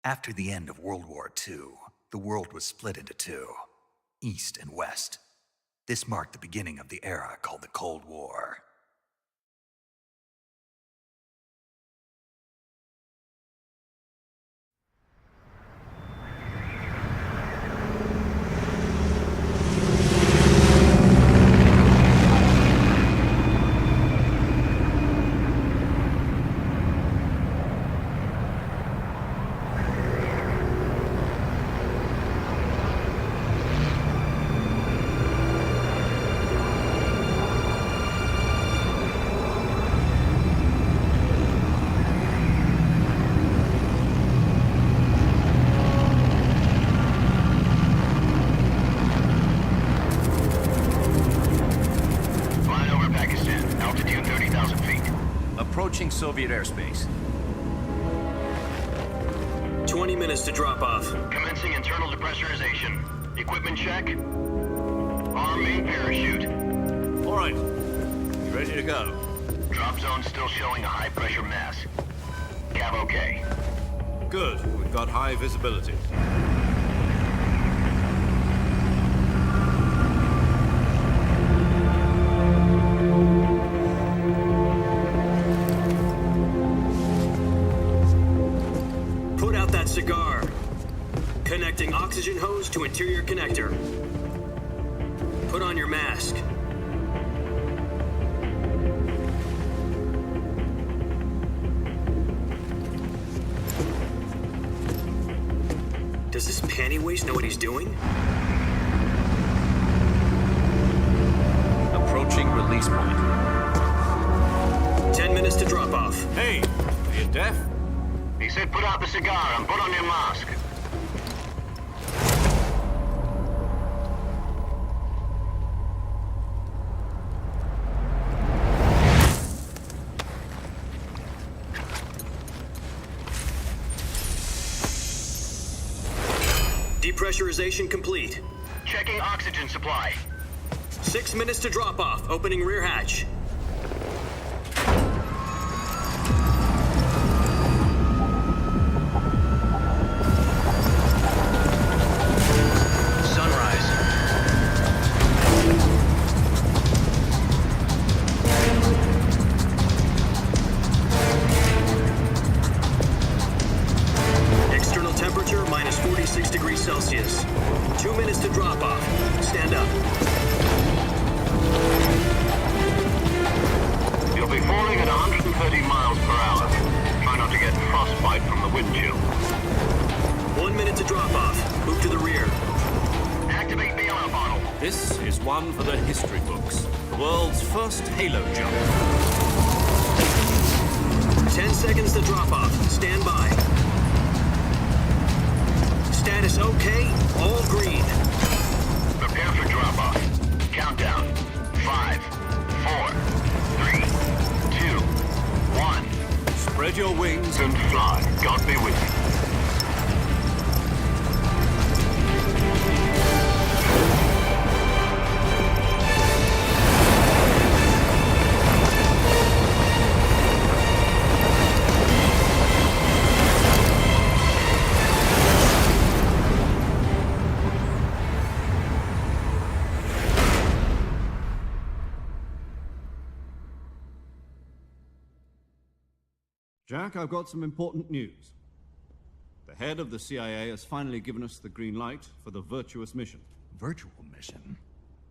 After the end of World War II, the world was split into two, East and West. This marked the beginning of the era called the Cold War. Approaching Soviet airspace. 20 minutes to drop off. Commencing internal depressurization. Equipment check. Arm main parachute. All right. Ready to go. Drop zone still showing a high pressure mass. Cav okay. Good. We've got high visibility. Cigar. Connecting oxygen hose to interior connector. Put on your mask. Does this panty waste know what he's doing? Approaching release point. 10 minutes to drop off. Hey, are you deaf? He said put out the cigar and put on your mask. Depressurization complete. Checking oxygen supply. 6 minutes to drop off. Opening rear hatch. Celsius. 2 minutes to drop off. Stand up. You'll be falling at 130 miles per hour. Try not to get frostbite from the wind chill. 1 minute to drop off. Move to the rear. Activate bailout bottle. This is one for the history books. The world's first halo jump. 10 seconds to drop off. Stand by. Status okay, all green. Prepare for drop-off. Countdown. 5, 4, 3, 2, 1. Spread your wings and fly. God be with you. Jack, I've got some important news. The head of the CIA has finally given us the green light for the Virtuous mission. Virtual mission?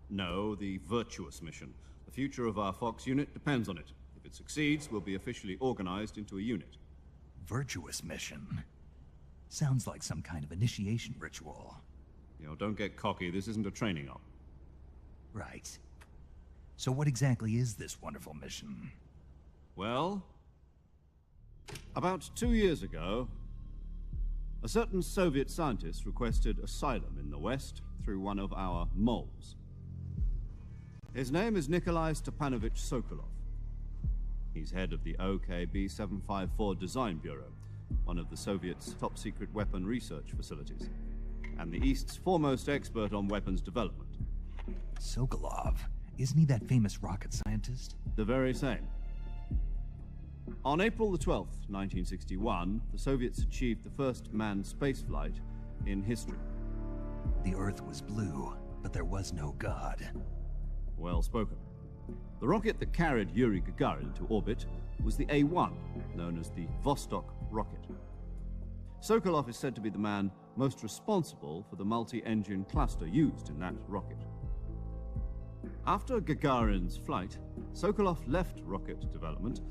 No, the Virtuous mission. The future of our Fox unit depends on it. If it succeeds, we'll be officially organized into a unit. Virtuous mission? Sounds like some kind of initiation ritual. You know, don't get cocky. This isn't a training op. Right. So what exactly is this wonderful mission? Well, about 2 years ago, a certain Soviet scientist requested asylum in the West through one of our moles. His name is Nikolai Stepanovich Sokolov. He's head of the OKB-754 Design Bureau, one of the Soviets' top-secret weapon research facilities, and the East's foremost expert on weapons development. Sokolov? Isn't he that famous rocket scientist? The very same. On April the 12th, 1961, the Soviets achieved the first manned spaceflight in history. The Earth was blue, but there was no God. Well spoken. The rocket that carried Yuri Gagarin to orbit was the A-1, known as the Vostok rocket. Sokolov is said to be the man most responsible for the multi-engine cluster used in that rocket. After Gagarin's flight, Sokolov left rocket development to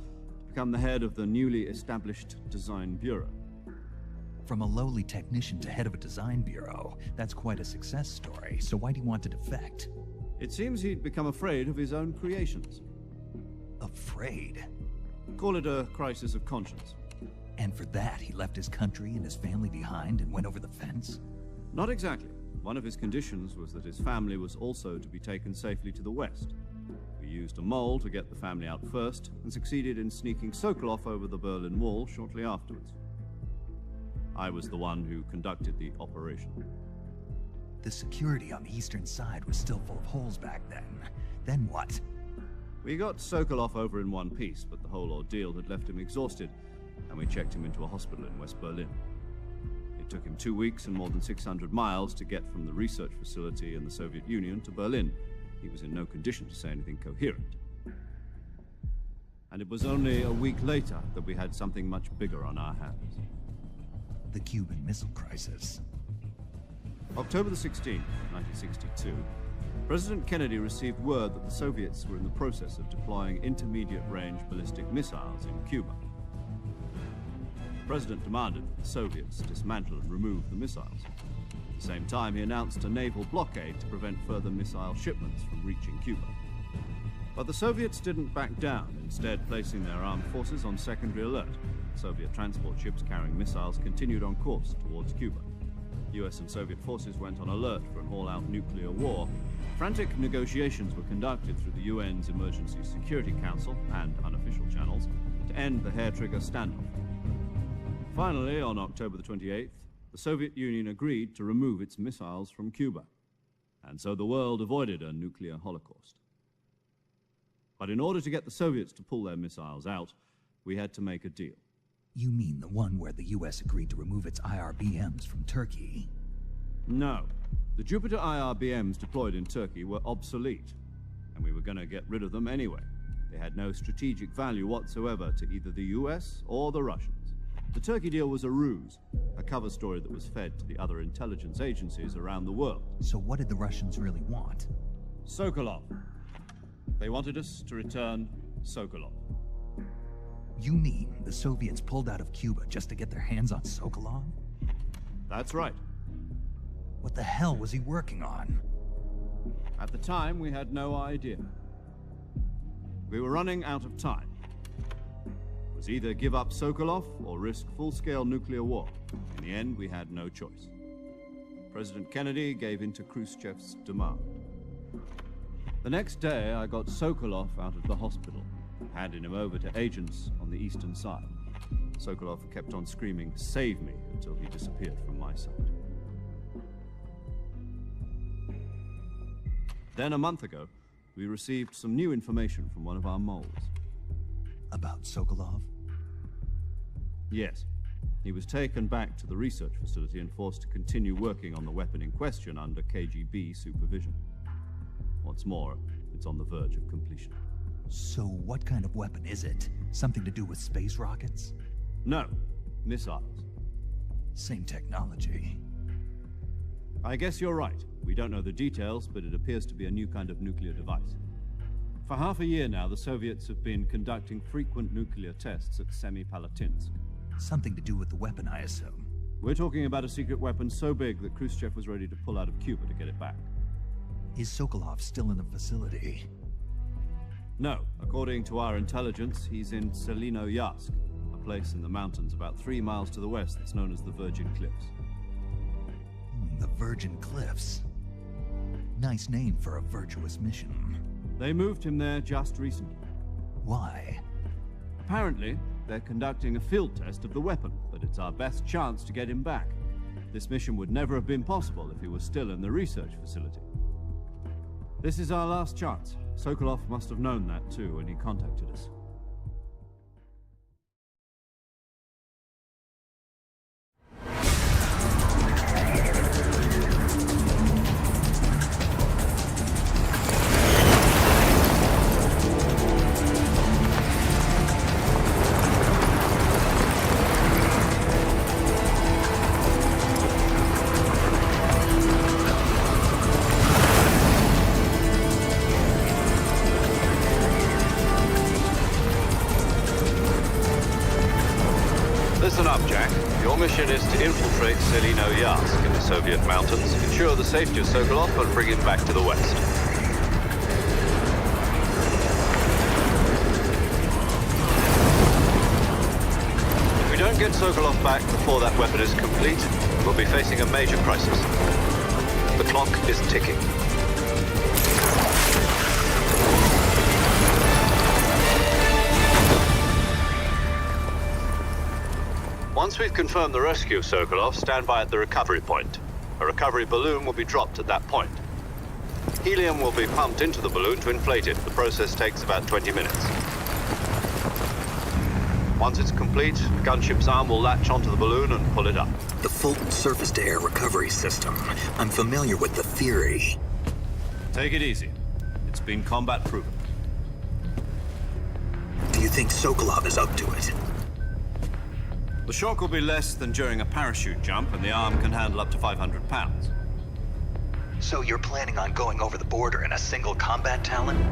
become the head of the newly established Design Bureau. From a lowly technician to head of a design bureau, that's quite a success story, so why do you want to defect? It seems he'd become afraid of his own creations. Afraid? Call it a crisis of conscience. And for that, he left his country and his family behind and went over the fence? Not exactly. One of his conditions was that his family was also to be taken safely to the west. We used a mole to get the family out first, and succeeded in sneaking Sokolov over the Berlin Wall shortly afterwards. I was the one who conducted the operation. The security on the eastern side was still full of holes back then. Then what? We got Sokolov over in one piece, but the whole ordeal had left him exhausted, and we checked him into a hospital in West Berlin. It took him 2 weeks and more than 600 miles to get from the research facility in the Soviet Union to Berlin. He was in no condition to say anything coherent. And it was only a week later that we had something much bigger on our hands. The Cuban Missile Crisis. October the 16th, 1962, President Kennedy received word that the Soviets were in the process of deploying intermediate-range ballistic missiles in Cuba. The President demanded that the Soviets dismantle and remove the missiles. At the same time, he announced a naval blockade to prevent further missile shipments from reaching Cuba. But the Soviets didn't back down, instead placing their armed forces on secondary alert. Soviet transport ships carrying missiles continued on course towards Cuba. US and Soviet forces went on alert for an all-out nuclear war. Frantic negotiations were conducted through the UN's Emergency Security Council and unofficial channels to end the hair-trigger standoff. Finally, on October the 28th, the Soviet Union agreed to remove its missiles from Cuba, and so the world avoided a nuclear holocaust. But in order to get the Soviets to pull their missiles out, we had to make a deal. You mean the one where the US agreed to remove its IRBMs from Turkey? No. The Jupiter IRBMs deployed in Turkey were obsolete, and we were going to get rid of them anyway. They had no strategic value whatsoever to either the US or the Russians. The Turkey deal was a ruse, a cover story that was fed to the other intelligence agencies around the world. So what did the Russians really want? Sokolov. They wanted us to return Sokolov. You mean the Soviets pulled out of Cuba just to get their hands on Sokolov? That's right. What the hell was he working on? At the time, we had no idea. We were running out of time. It was either give up Sokolov or risk full-scale nuclear war. In the end, we had no choice. President Kennedy gave in to Khrushchev's demand. The next day, I got Sokolov out of the hospital, handing him over to agents on the eastern side. Sokolov kept on screaming, "Save me," until he disappeared from my sight. Then a month ago, we received some new information from one of our moles. About Sokolov? Yes. He was taken back to the research facility and forced to continue working on the weapon in question under KGB supervision. What's more, it's on the verge of completion. So what kind of weapon is it? Something to do with space rockets? No, missiles. Same technology. I guess you're right. We don't know the details, but it appears to be a new kind of nuclear device. For half a year now, the Soviets have been conducting frequent nuclear tests at Semipalatinsk. Something to do with the weapon, I assume. We're talking about a secret weapon so big that Khrushchev was ready to pull out of Cuba to get it back. Is Sokolov still in the facility? No. According to our intelligence, he's in Selinoyarsk, a place in the mountains about 3 miles to the west that's known as the Virgin Cliffs. The Virgin Cliffs. Nice name for a virtuous mission. They moved him there just recently. Why? Apparently, they're conducting a field test of the weapon, but it's our best chance to get him back. This mission would never have been possible if he was still in the research facility. This is our last chance. Sokolov must have known that too when he contacted us. Listen up, Jack. Your mission is to infiltrate Selino Yask in the Soviet mountains, ensure the safety of Sokolov, and bring him back to the west. If we don't get Sokolov back before that weapon is complete, we'll be facing a major crisis. The clock is ticking. Once we've confirmed the rescue of Sokolov, stand by at the recovery point. A recovery balloon will be dropped at that point. Helium will be pumped into the balloon to inflate it. The process takes about 20 minutes. Once it's complete, the gunship's arm will latch onto the balloon and pull it up. The Fulton surface-to-air recovery system. I'm familiar with the theory. Take it easy. It's been combat proven. Do you think Sokolov is up to it? The shock will be less than during a parachute jump, and the arm can handle up to 500 pounds. So you're planning on going over the border in a single combat Talon?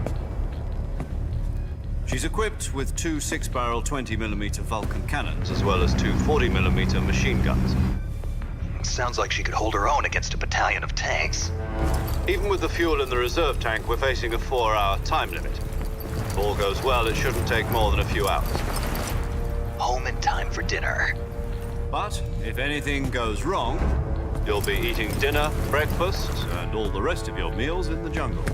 She's equipped with two 6-barrel 20mm Vulcan cannons, As well as two 40mm machine guns. Sounds like she could hold her own against a battalion of tanks. Even with the fuel in the reserve tank, we're facing a 4-hour time limit. If all goes well, it shouldn't take more than a few hours. Home in time for dinner. but if anything goes wrong, You'll be eating dinner, breakfast, and all the rest of your meals in the jungle.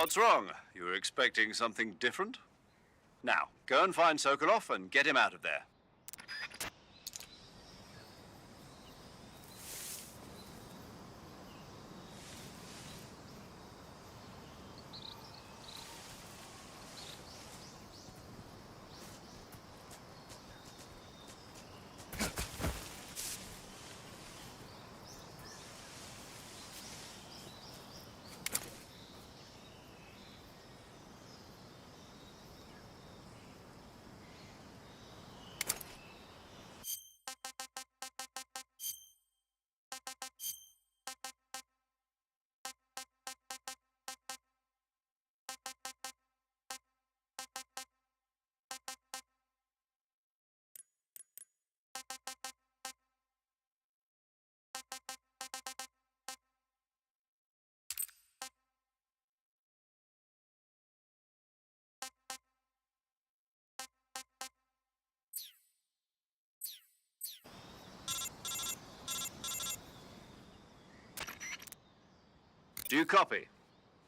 What's wrong? You were expecting something different? Now, go and find Sokolov and get him out of there. Do you copy?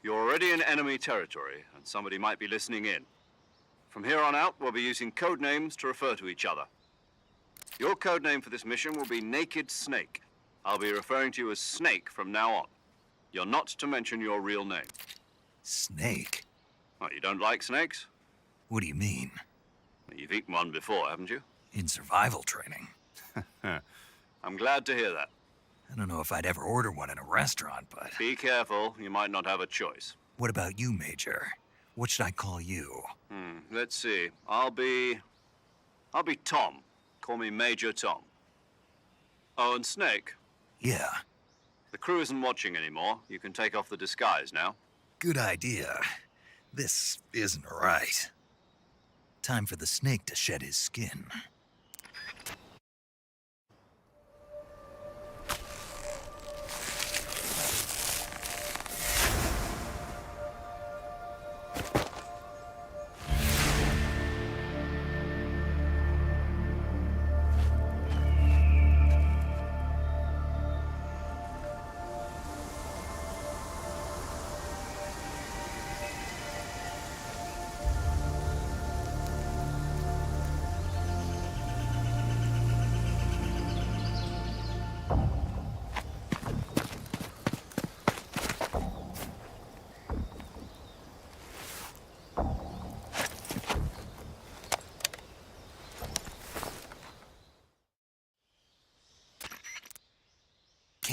You're already in enemy territory, and somebody might be listening in. From here on out, we'll be using code names to refer to each other. Your code name for this mission will be Naked Snake. I'll be referring to you as Snake from now on. You're not to mention your real name. Snake? What, you don't like snakes? What do you mean? You've eaten one before, haven't you? In survival training? I'm glad to hear that. I don't know if I'd ever order one in a restaurant, but... Be careful, you might not have a choice. What about you, Major? What should I call you? Let's see. I'll be Tom. Call me Major Tom. Oh, and Snake, Yeah, the crew isn't watching anymore. You can take off the disguise now. good idea. This isn't right. Time for the snake to shed his skin.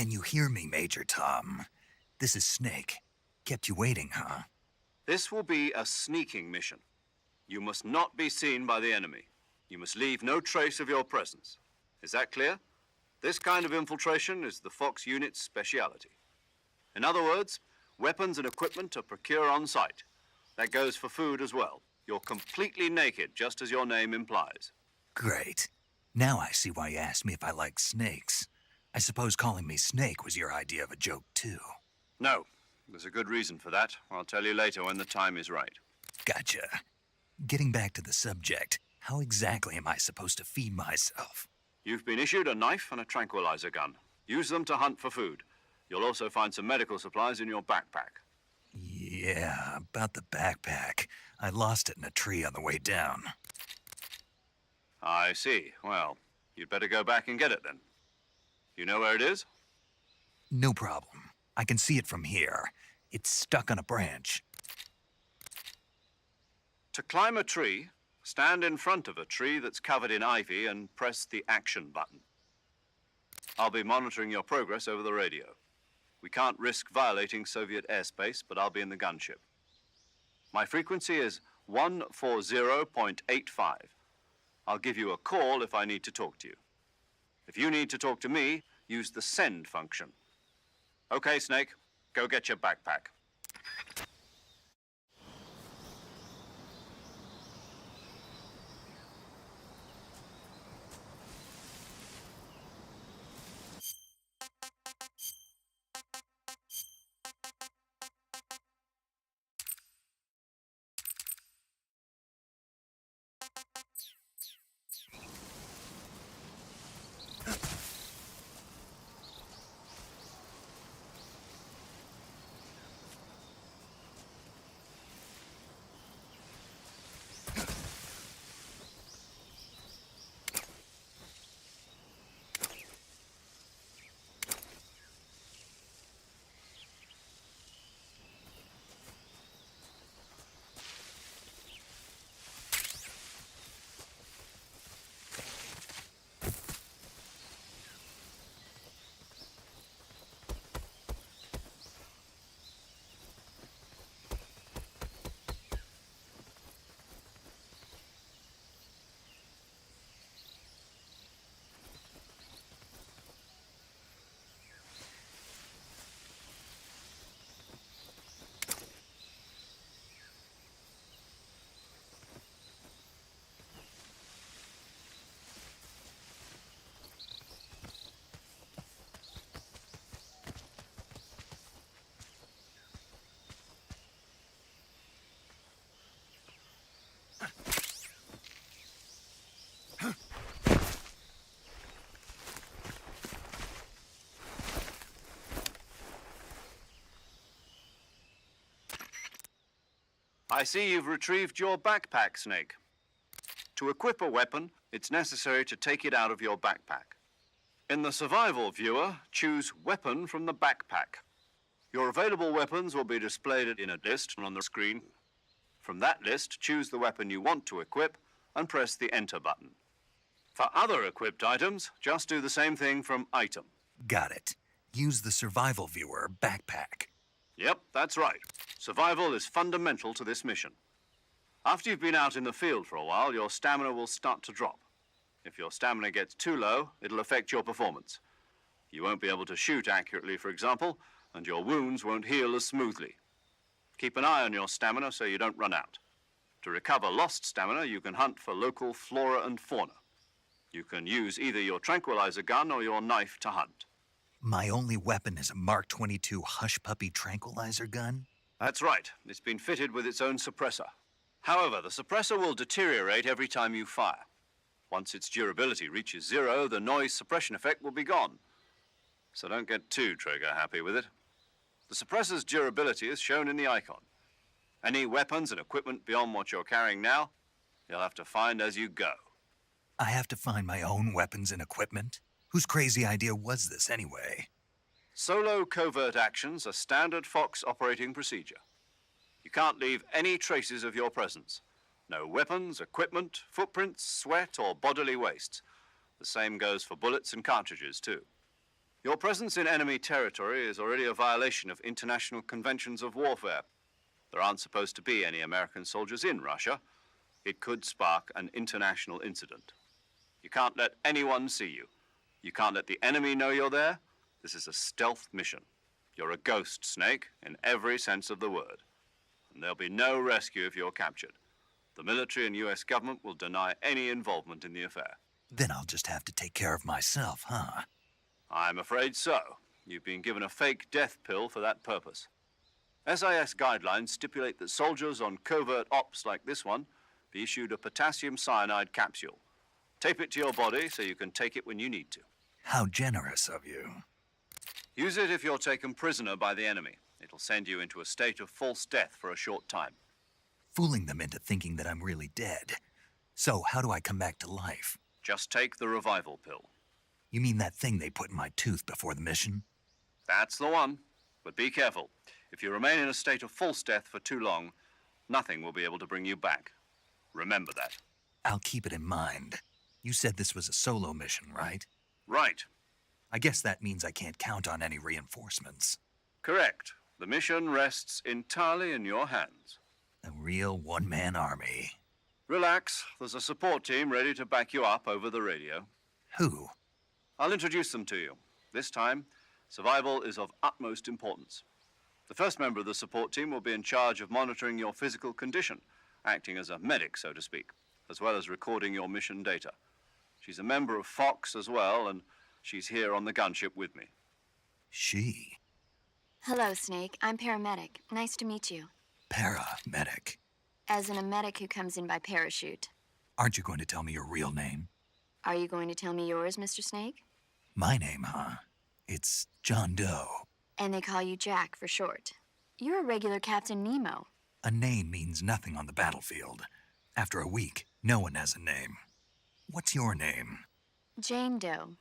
Can you hear me, Major Tom? This is Snake. Kept you waiting, huh? This will be a sneaking mission. You must not be seen by the enemy. You must leave no trace of your presence. Is that clear? This kind of infiltration is the Fox unit's speciality. In other words, weapons and equipment are procured on site. That goes for food as well. You're completely naked, just as your name implies. Great. Now I see why you asked me if I like snakes. I suppose calling me Snake was your idea of a joke, too. No, there's a good reason for that. I'll tell you later when the time is right. Gotcha. Getting back to the subject, how exactly am I supposed to feed myself? You've been issued a knife and a tranquilizer gun. Use them to hunt for food. You'll also find some medical supplies in your backpack. Yeah, about the backpack. I lost it in a tree on the way down. I see. Well, you'd better go back and get it then. You know where it is? No problem. I can see it from here. It's stuck on a branch. To climb a tree, stand in front of a tree that's covered in ivy and press the action button. I'll be monitoring your progress over the radio. We can't risk violating Soviet airspace, but I'll be in the gunship. My frequency is 140.85. I'll give you a call if I need to talk to you. If you need to talk to me, use the send function. Okay, Snake, go get your backpack. I see you've retrieved your backpack, Snake. To equip a weapon, it's necessary to take it out of your backpack. In the survival viewer, choose Weapon from the backpack. Your available weapons will be displayed in a list on the screen. From that list, choose the weapon you want to equip and press the Enter button. For other equipped items, just do the same thing from Item. Got it. Use the survival viewer backpack. Yep, that's right. Survival is fundamental to this mission. After you've been out in the field for a while, your stamina will start to drop. If your stamina gets too low, it'll affect your performance. You won't be able to shoot accurately, for example, and your wounds won't heal as smoothly. Keep an eye on your stamina so you don't run out. To recover lost stamina, you can hunt for local flora and fauna. You can use either your tranquilizer gun or your knife to hunt. My only weapon is a Mark 22 Hush Puppy tranquilizer gun? That's right. It's been fitted with its own suppressor. However, the suppressor will deteriorate every time you fire. Once its durability reaches 0, the noise suppression effect will be gone. So don't get too trigger-happy with it. The suppressor's durability is shown in the icon. Any weapons and equipment beyond what you're carrying now, you'll have to find as you go. I have to find my own weapons and equipment? Whose crazy idea was this anyway? Solo covert actions are standard Fox operating procedure. You can't leave any traces of your presence. No weapons, equipment, footprints, sweat, or bodily wastes. The same goes for bullets and cartridges, too. Your presence in enemy territory is already a violation of international conventions of warfare. There aren't supposed to be any American soldiers in Russia. It could spark an international incident. You can't let anyone see you. You can't let the enemy know you're there. This is a stealth mission. You're a ghost, Snake, in every sense of the word. And there'll be no rescue if you're captured. The military and US government will deny any involvement in the affair. Then I'll just have to take care of myself, huh? I'm afraid so. You've been given a fake death pill for that purpose. SIS guidelines stipulate that soldiers on covert ops like this one be issued a potassium cyanide capsule. Tape it to your body so you can take it when you need to. How generous of you. Use it if you're taken prisoner by the enemy. It'll send you into a state of false death for a short time. Fooling them into thinking that I'm really dead. So how do I come back to life? Just take the revival pill. You mean that thing they put in my tooth before the mission? That's the one. But be careful. If you remain in a state of false death for too long, nothing will be able to bring you back. Remember that. I'll keep it in mind. You said this was a solo mission, right? Right. I guess that means I can't count on any reinforcements. Correct. The mission rests entirely in your hands. A real one-man army. Relax. There's a support team ready to back you up over the radio. Who? I'll introduce them to you. This time, survival is of utmost importance. The first member of the support team will be in charge of monitoring your physical condition, acting as a medic, so to speak, as well as recording your mission data. She's a member of Fox as well, and she's here on the gunship with me. She? Hello, Snake. I'm paramedic. Nice to meet you. Paramedic. As in a medic who comes in by parachute. Aren't you going to tell me your real name? Are you going to tell me yours, Mr. Snake? My name, huh? It's John Doe. And they call you Jack for short. You're a regular Captain Nemo. A name means nothing on the battlefield. After a week, no one has a name. What's your name? Jane Doe.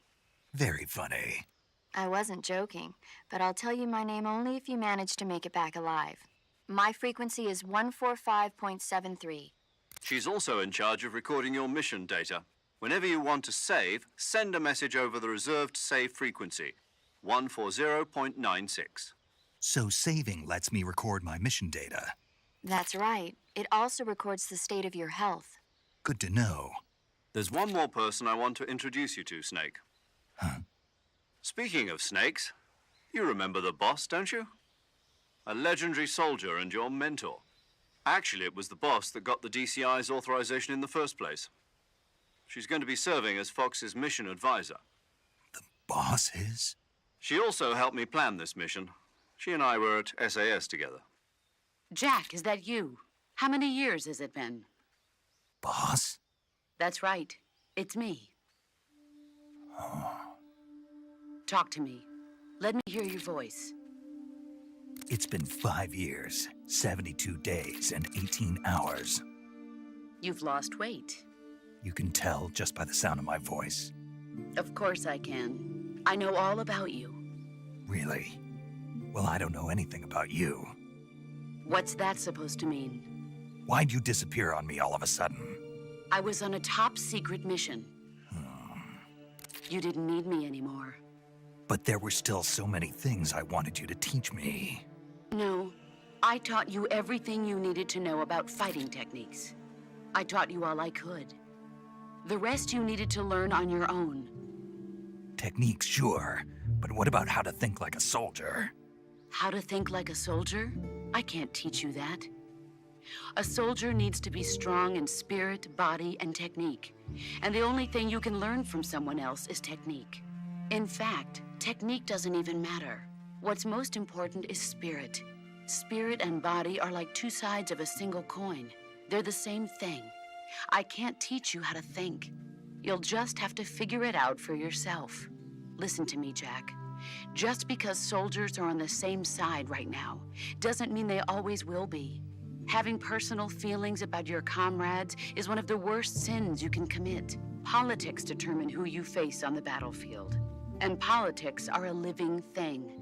Very funny. I wasn't joking, but I'll tell you my name only if you manage to make it back alive. My frequency is 145.73. She's also in charge of recording your mission data. Whenever you want to save, send a message over the reserved save frequency, 140.96. So saving lets me record my mission data. That's right. It also records the state of your health. Good to know. There's one more person I want to introduce you to, Snake. Huh? Speaking of snakes, you remember the boss, don't you? A legendary soldier and your mentor. Actually, it was the boss that got the DCI's authorization in the first place. She's going to be serving as Fox's mission advisor. The boss is? She also helped me plan this mission. She and I were at SAS together. Jack, is that you? How many years has it been? Boss? That's right. It's me. Oh. Talk to me. Let me hear your voice. It's been 5 years 72 days and 18 hours. You've lost weight. You can tell just by the sound of my voice. Of course I can. I know all about you. Really? Well, I don't know anything about you. What's that supposed to mean? Why'd you disappear on me all of a sudden? I was on a top-secret mission. You didn't need me anymore. But there were still so many things I wanted you to teach me. No, I taught you everything you needed to know about fighting techniques. I taught you all I could. The rest you needed to learn on your own. Techniques, sure. But what about how to think like a soldier? How to think like a soldier? I can't teach you that. A soldier needs to be strong in spirit, body, and technique. And the only thing you can learn from someone else is technique. In fact, technique doesn't even matter. What's most important is spirit. Spirit and body are like two sides of a single coin. They're the same thing. I can't teach you how to think. You'll just have to figure it out for yourself. Listen to me, Jack. Just because soldiers are on the same side right now doesn't mean they always will be. Having personal feelings about your comrades is one of the worst sins you can commit. Politics determine who you face on the battlefield. And politics are a living thing.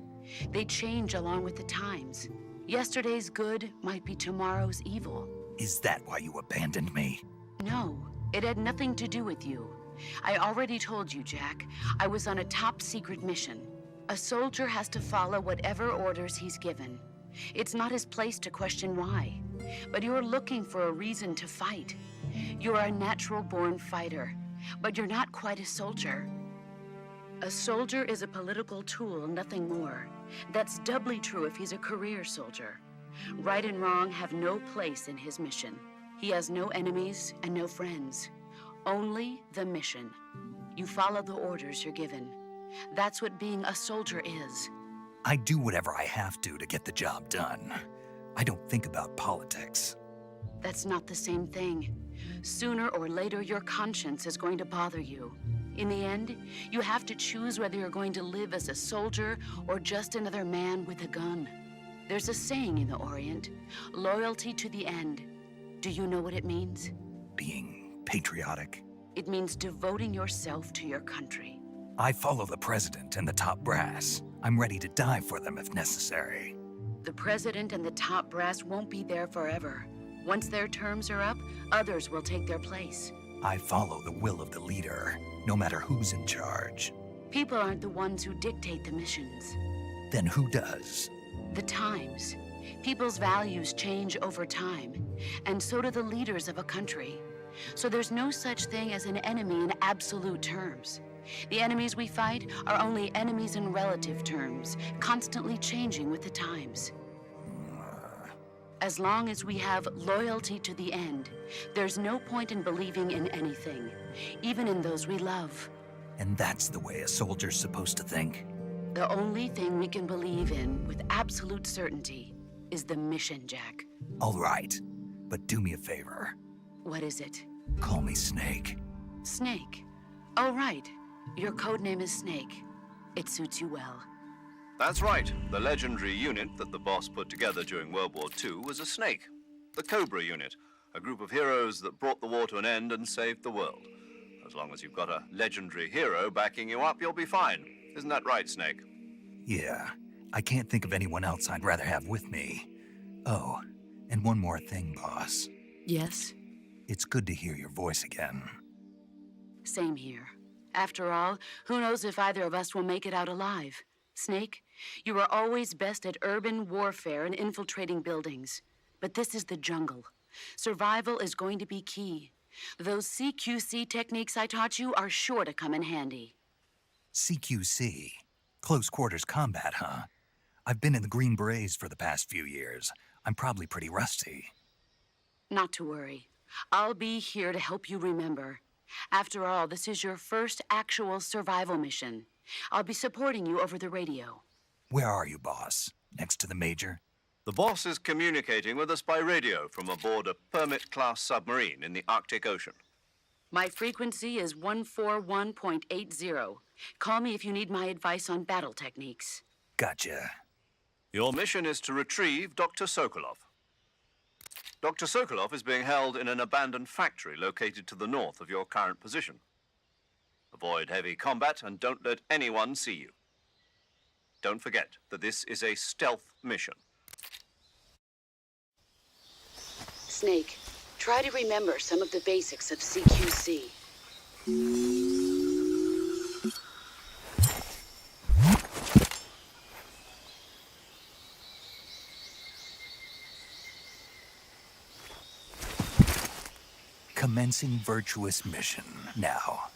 They change along with the times. Yesterday's good might be tomorrow's evil. Is that why you abandoned me? No, it had nothing to do with you. I already told you, Jack. I was on a top-secret mission. A soldier has to follow whatever orders he's given. It's not his place to question why. But you're looking for a reason to fight. You're a natural-born fighter, but you're not quite a soldier. A soldier is a political tool, nothing more. That's doubly true if he's a career soldier. Right and wrong have no place in his mission. He has no enemies and no friends. Only the mission. You follow the orders you're given. That's what being a soldier is. I do whatever I have to get the job done. I don't think about politics. That's not the same thing. Sooner or later, your conscience is going to bother you. In the end, you have to choose whether you're going to live as a soldier or just another man with a gun. There's a saying in the Orient, loyalty to the end. Do you know what it means? Being patriotic. It means devoting yourself to your country. I follow the president and the top brass. I'm ready to die for them if necessary. The president and the top brass won't be there forever. Once their terms are up, others will take their place. I follow the will of the leader, no matter who's in charge. People aren't the ones who dictate the missions. Then who does? The times. People's values change over time, and so do the leaders of a country. So there's no such thing as an enemy in absolute terms. The enemies we fight are only enemies in relative terms, constantly changing with the times. As long as we have loyalty to the end, there's no point in believing in anything, even in those we love. And that's the way a soldier's supposed to think? The only thing we can believe in with absolute certainty is the mission, Jack. All right, but do me a favor. What is it? Call me Snake. Snake. Oh, right. Your codename is Snake. It suits you well. That's right. The legendary unit that the boss put together during World War II was a snake. The Cobra unit, a group of heroes that brought the war to an end and saved the world. As long as you've got a legendary hero backing you up, you'll be fine. Isn't that right, Snake? Yeah, I can't think of anyone else I'd rather have with me. Oh, and one more thing, boss. Yes? It's good to hear your voice again. Same here. After all, who knows if either of us will make it out alive? Snake, you are always best at urban warfare and infiltrating buildings. But this is the jungle. Survival is going to be key. Those CQC techniques I taught you are sure to come in handy. CQC? Close quarters combat, huh? I've been in the Green Berets for the past few years. I'm probably pretty rusty. Not to worry. I'll be here to help you remember. After all, this is your first actual survival mission. I'll be supporting you over the radio. Where are you, boss? Next to the Major? The boss is communicating with us by radio from aboard a Permit-class submarine in the Arctic Ocean. My frequency is 141.80. Call me if you need my advice on battle techniques. Gotcha. Your mission is to retrieve Dr. Sokolov. Dr. Sokolov is being held in an abandoned factory located to the north of your current position. Avoid heavy combat and don't let anyone see you. Don't forget that this is a stealth mission. Snake, try to remember some of the basics of CQC. Commencing virtuous mission now.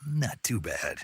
Not too bad.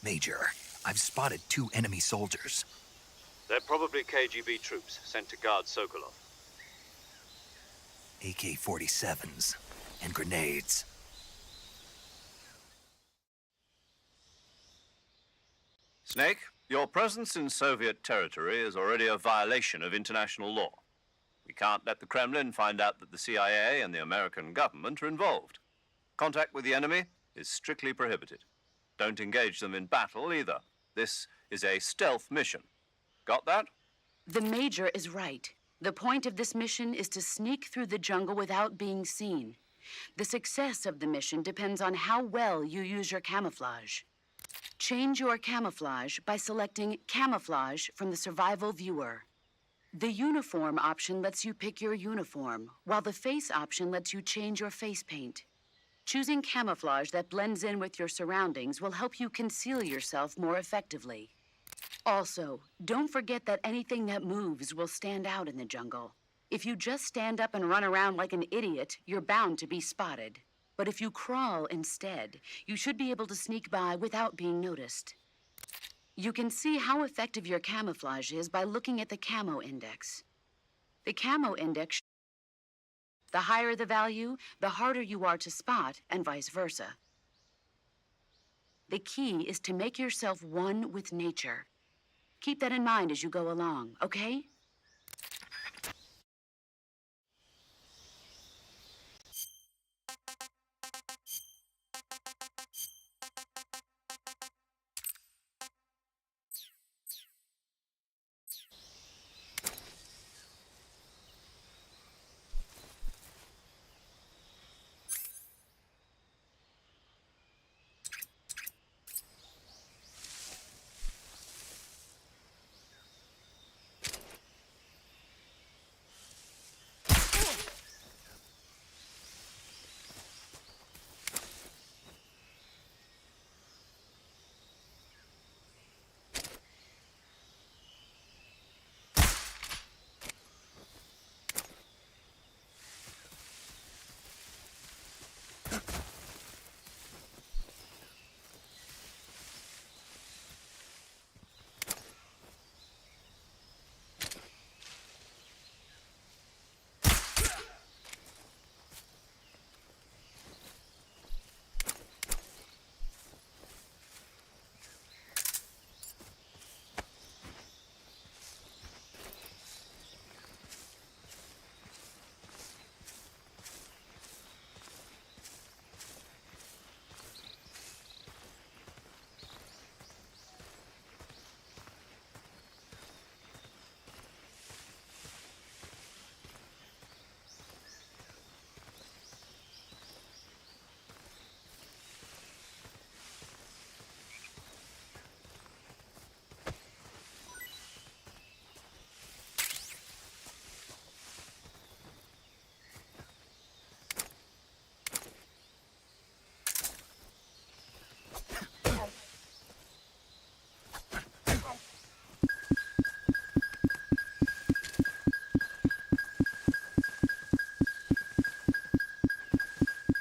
Major, I've spotted 2 enemy soldiers. They're probably KGB troops sent to guard Sokolov. AK-47s and grenades. Snake, your presence in Soviet territory is already a violation of international law. We can't let the Kremlin find out that the CIA and the American government are involved. Contact with the enemy is strictly prohibited. Don't engage them in battle either. This is a stealth mission. Got that? The Major is right. The point of this mission is to sneak through the jungle without being seen. The success of the mission depends on how well you use your camouflage. Change your camouflage by selecting Camouflage from the Survival Viewer. The Uniform option lets you pick your uniform, while the Face option lets you change your face paint. Choosing camouflage that blends in with your surroundings will help you conceal yourself more effectively. Also, don't forget that anything that moves will stand out in the jungle. If you just stand up and run around like an idiot, you're bound to be spotted. But if you crawl instead, you should be able to sneak by without being noticed. You can see how effective your camouflage is by looking at the camo index. The camo index, the higher the value, the harder you are to spot, and vice versa. The key is to make yourself one with nature. Keep that in mind as you go along, okay?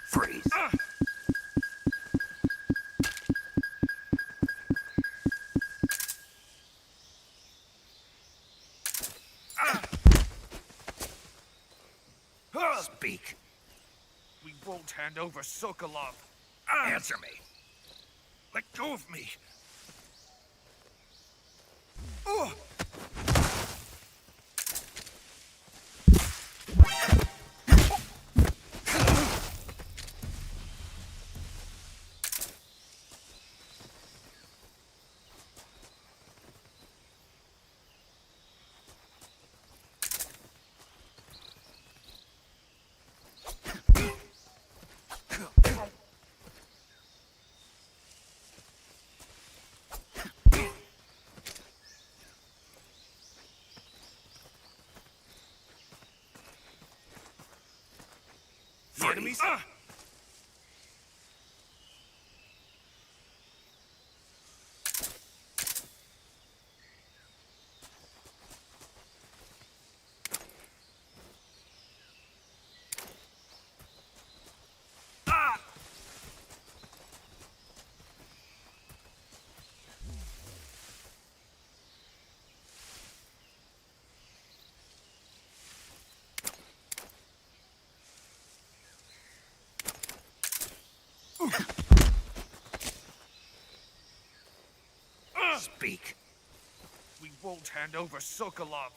Freeze. Speak. We won't hand over Sokolov. Answer me. Let go of me. The enemies? Speak. We won't hand over Sokolov.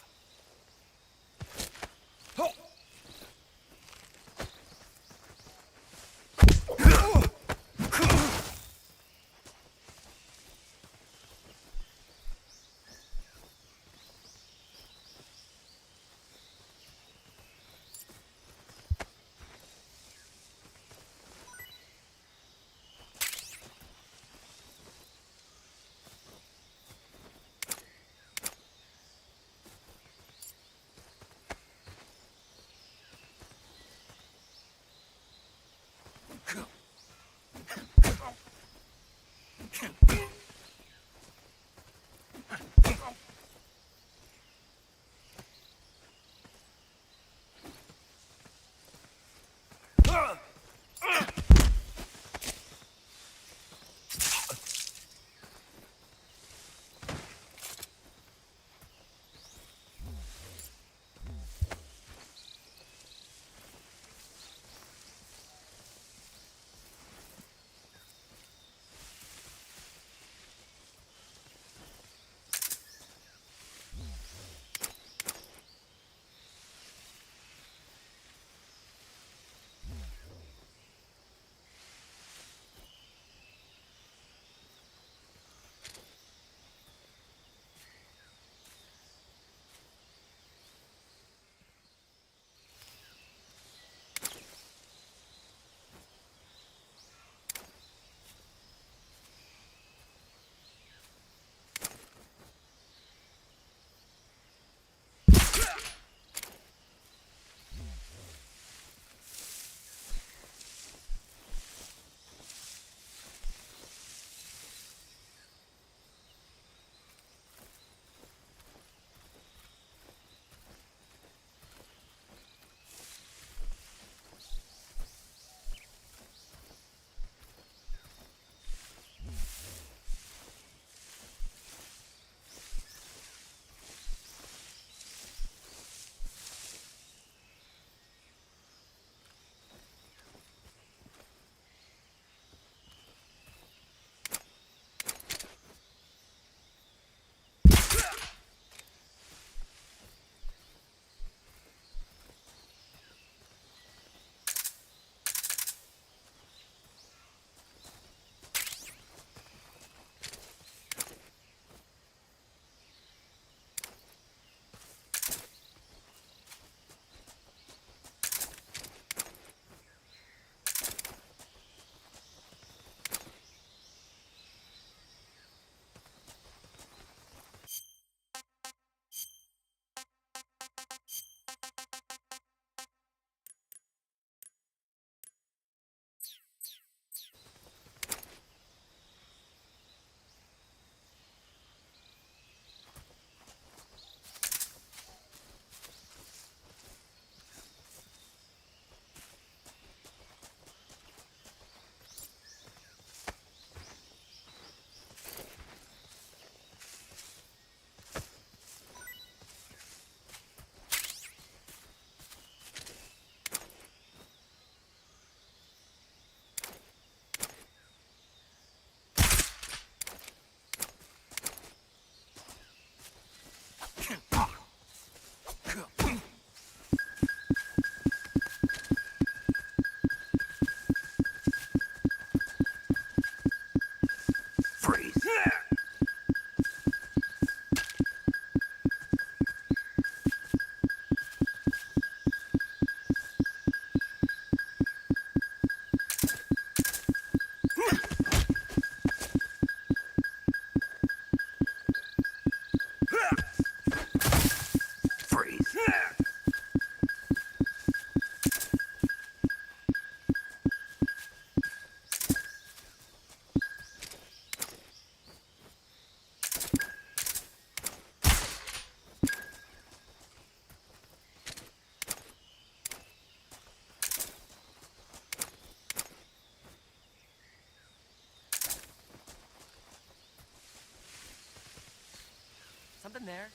Nothing there.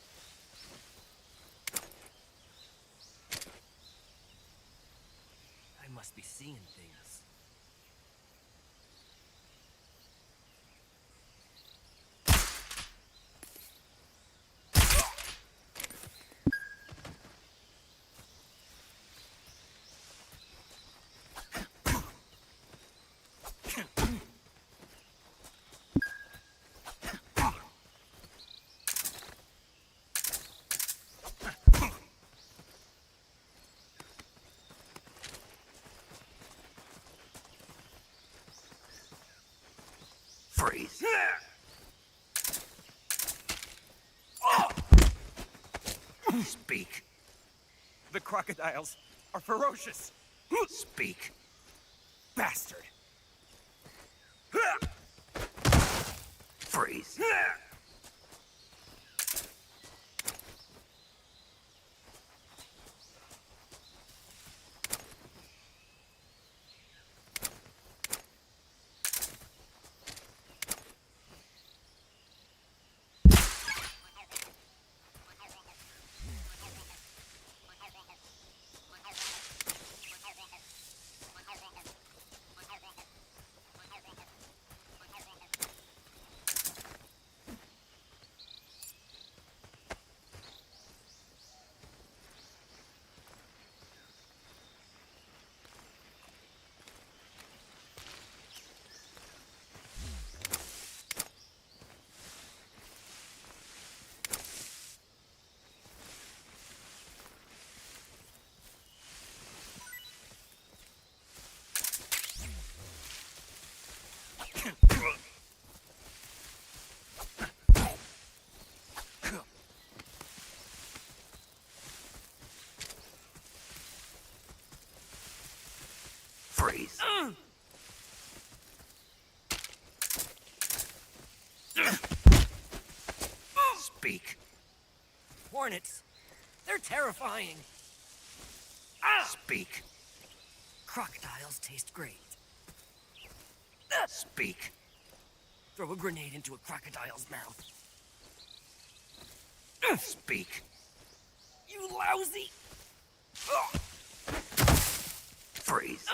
I must be seeing things. Freeze. Speak. The crocodiles are ferocious. Speak. Bastard. Freeze. Freeze. Speak. Hornets. They're terrifying. Speak. Crocodiles taste great. Speak. Throw a grenade into a crocodile's mouth. Speak. You lousy! Freeze.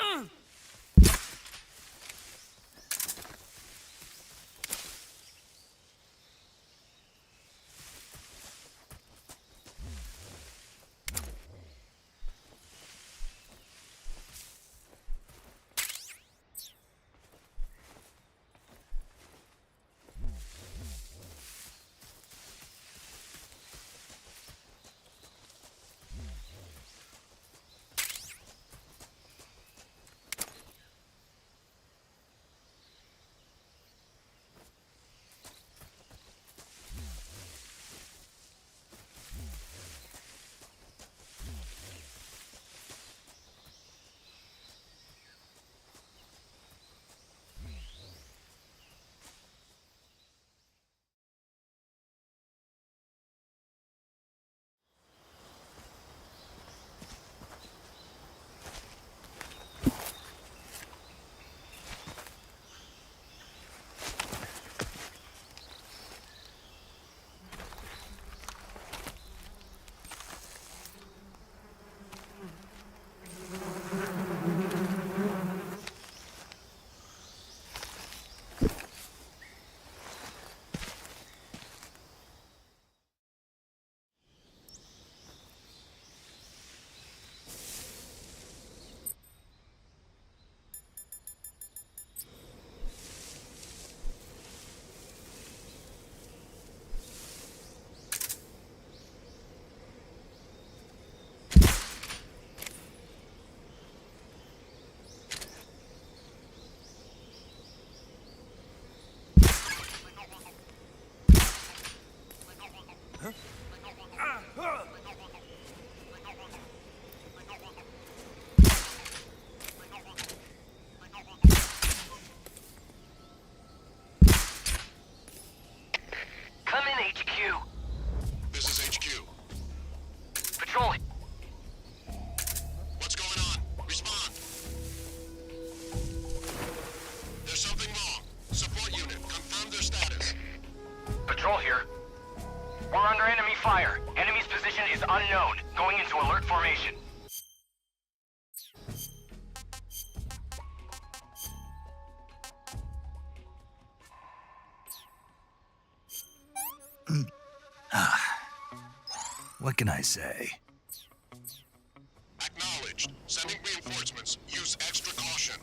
What can I say? Acknowledged. Sending reinforcements. Use extra caution.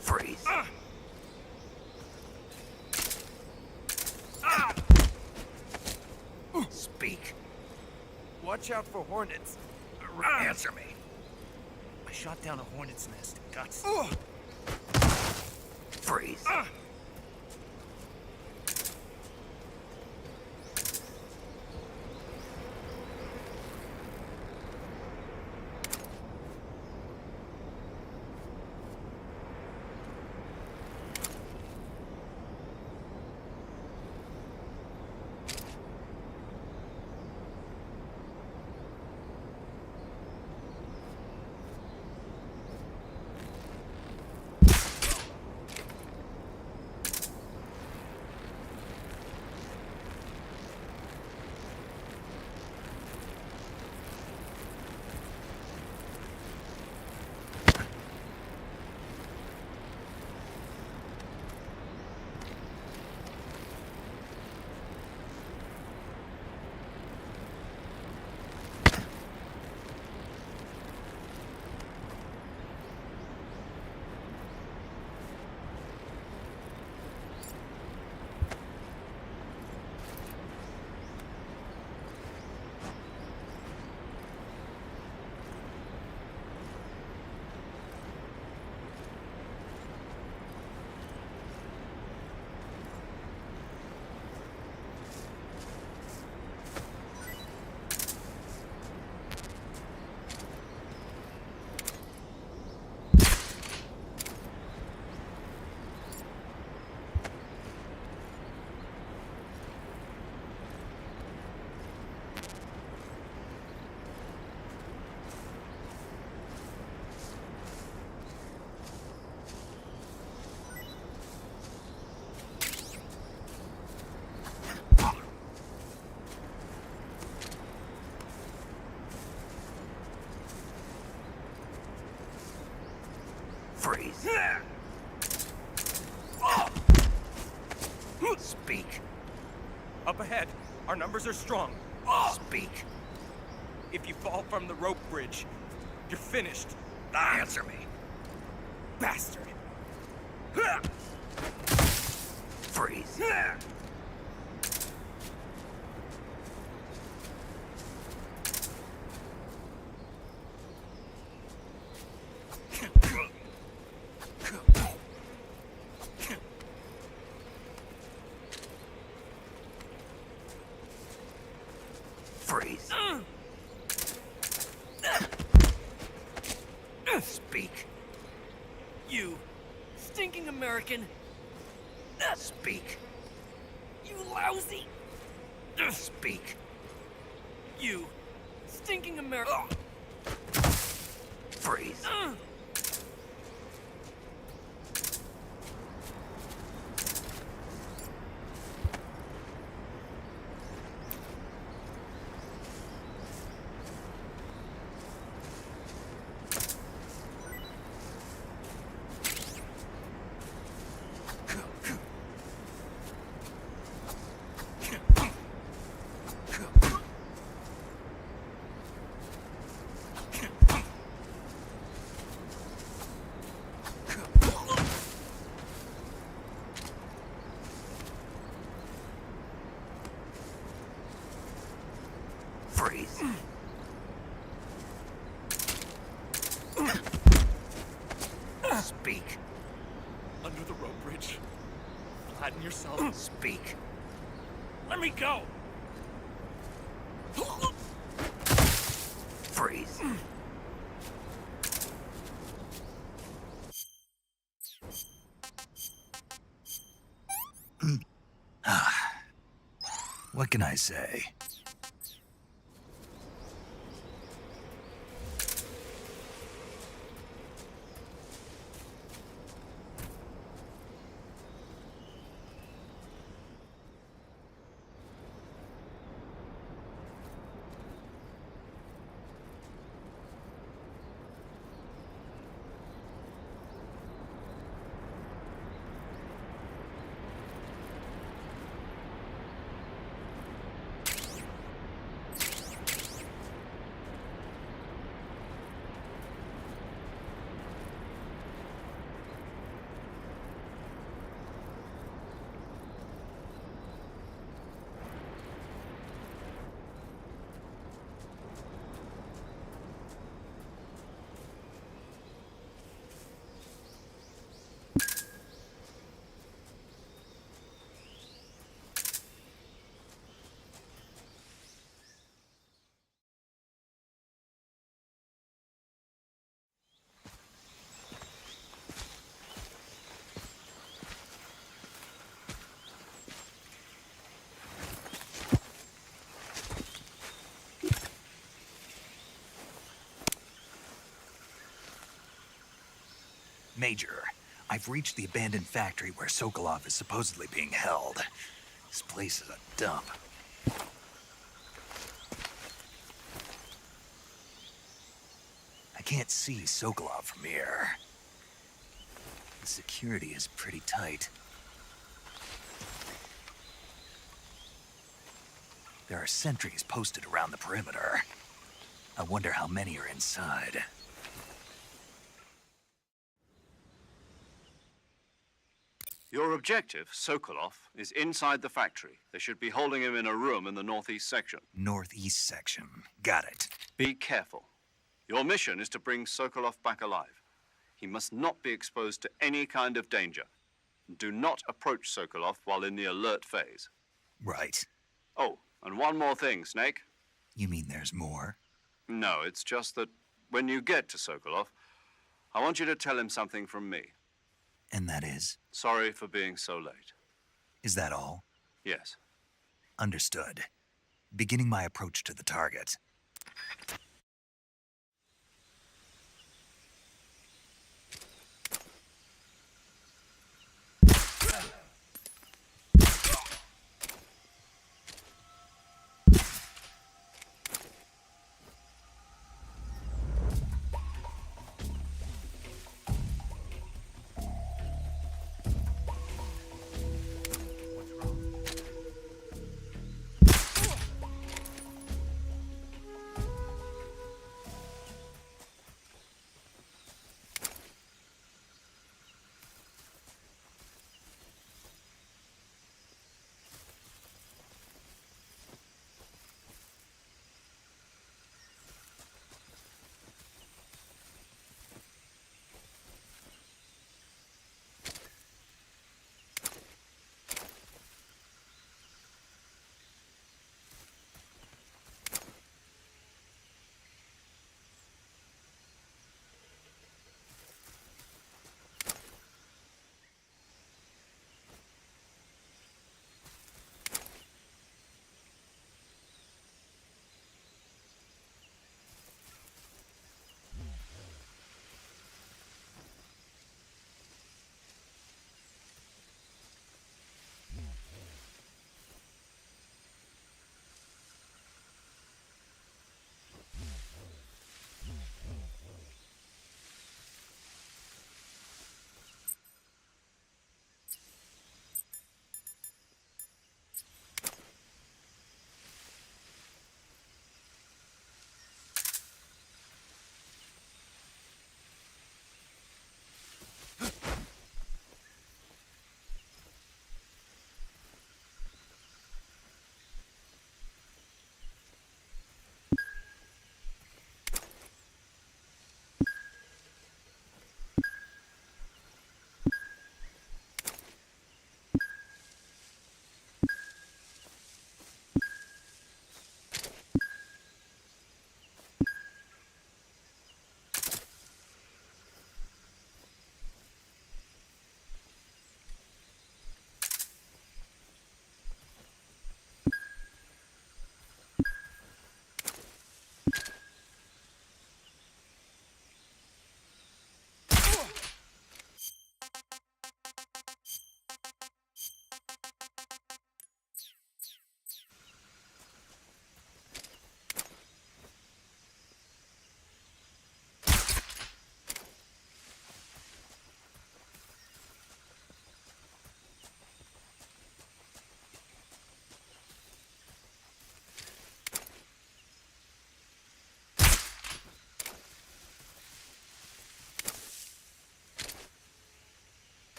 Freeze. Speak. Watch out for hornets. Answer me. I shot down a hornet's nest. Guts. Freeze. Freeze. Speak. Up ahead, our numbers are strong. Speak. If you fall from the rope bridge, you're finished. Answer me. Bastard. Freeze. Freeze. Speak. You stinking American. Speak. You lousy. Speak. You stinking American. Freeze. Freeze. Speak. Under the rope bridge. Flatten yourself. Speak. Let me go. Freeze. What can I say? Major, I've reached the abandoned factory where Sokolov is supposedly being held. This place is a dump. I can't see Sokolov from here. The security is pretty tight. There are sentries posted around the perimeter. I wonder how many are inside. Your objective, Sokolov, is inside the factory. They should be holding him in a room in the northeast section. Northeast section. Got it. Be careful. Your mission is to bring Sokolov back alive. He must not be exposed to any kind of danger. Do not approach Sokolov while in the alert phase. Right. Oh, and one more thing, Snake. You mean there's more? No, it's just that when you get to Sokolov, I want you to tell him something from me. And that is? Sorry for being so late. Is that all? Yes. Understood. Beginning my approach to the target.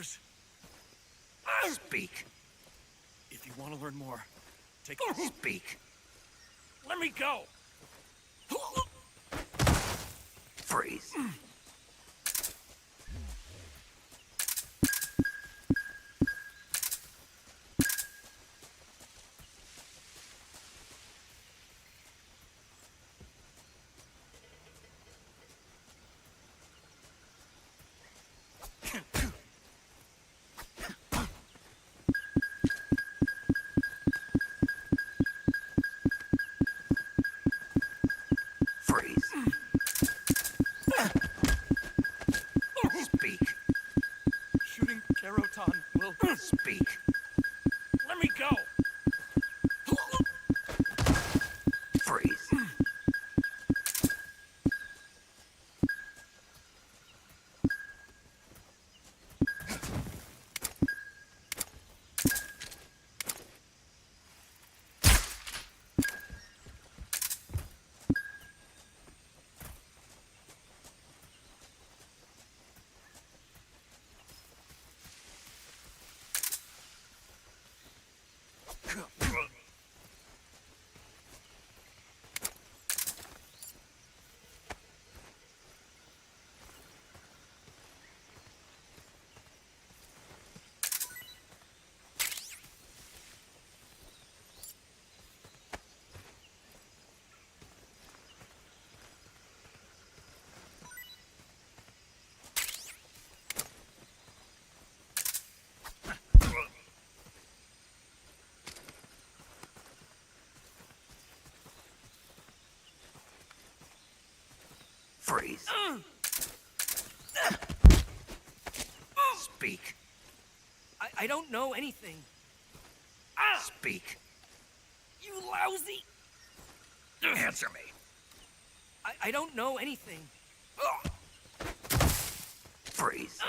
soldiers. Speak. If you want to learn more, take Speak. Let me go! Freeze. Freeze. Speak. Shooting Keroton will... Speak. Let me go! Freeze. Freeze. Speak. I don't know anything. Speak. You lousy! Answer me. I don't know anything. Freeze.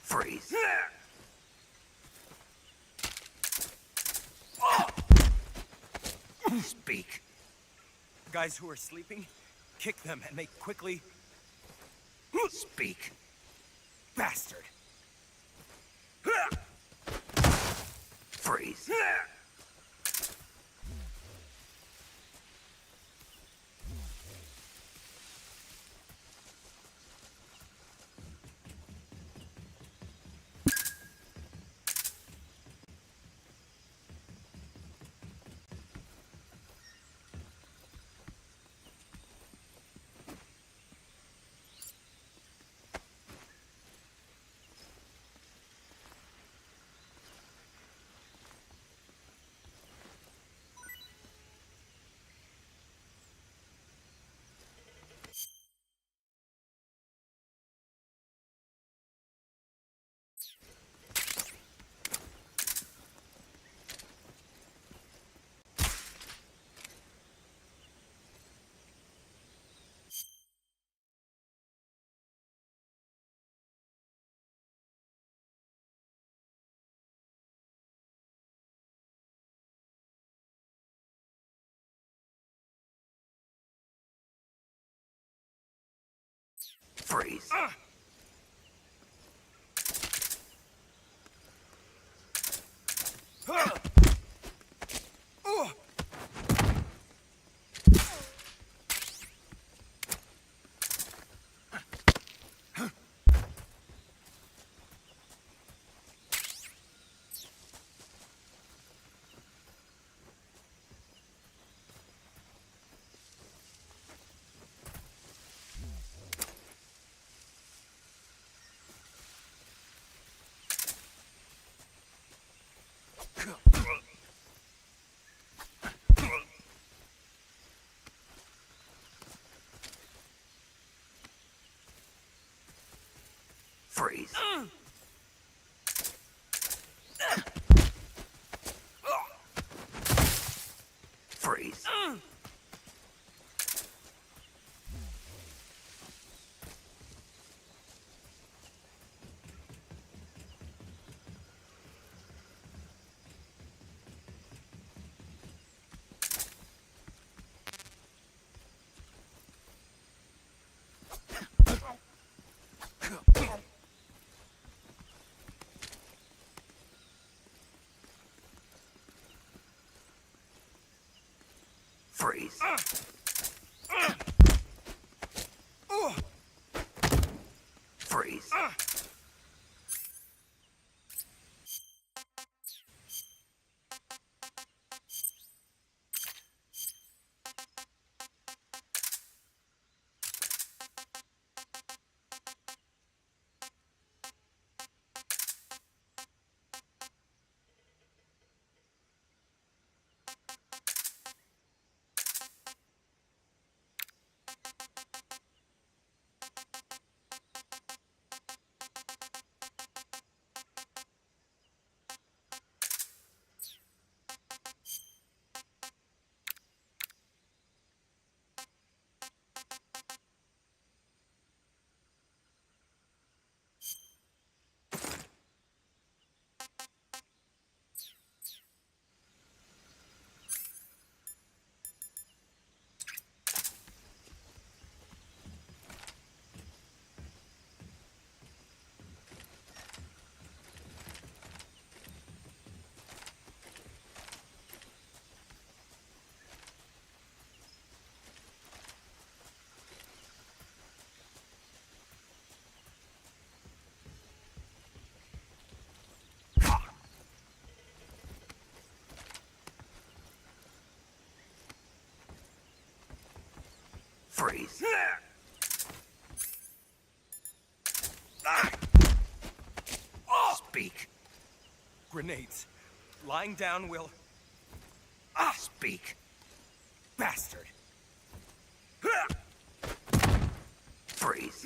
Freeze. Speak. Guys who are sleeping, kick them and make quickly... Speak. Bastard! Freeze. Freeze. Freeze. Freeze. Freeze. Freeze. Freeze. Speak. Grenades. Lying down will... Speak. Bastard. Freeze.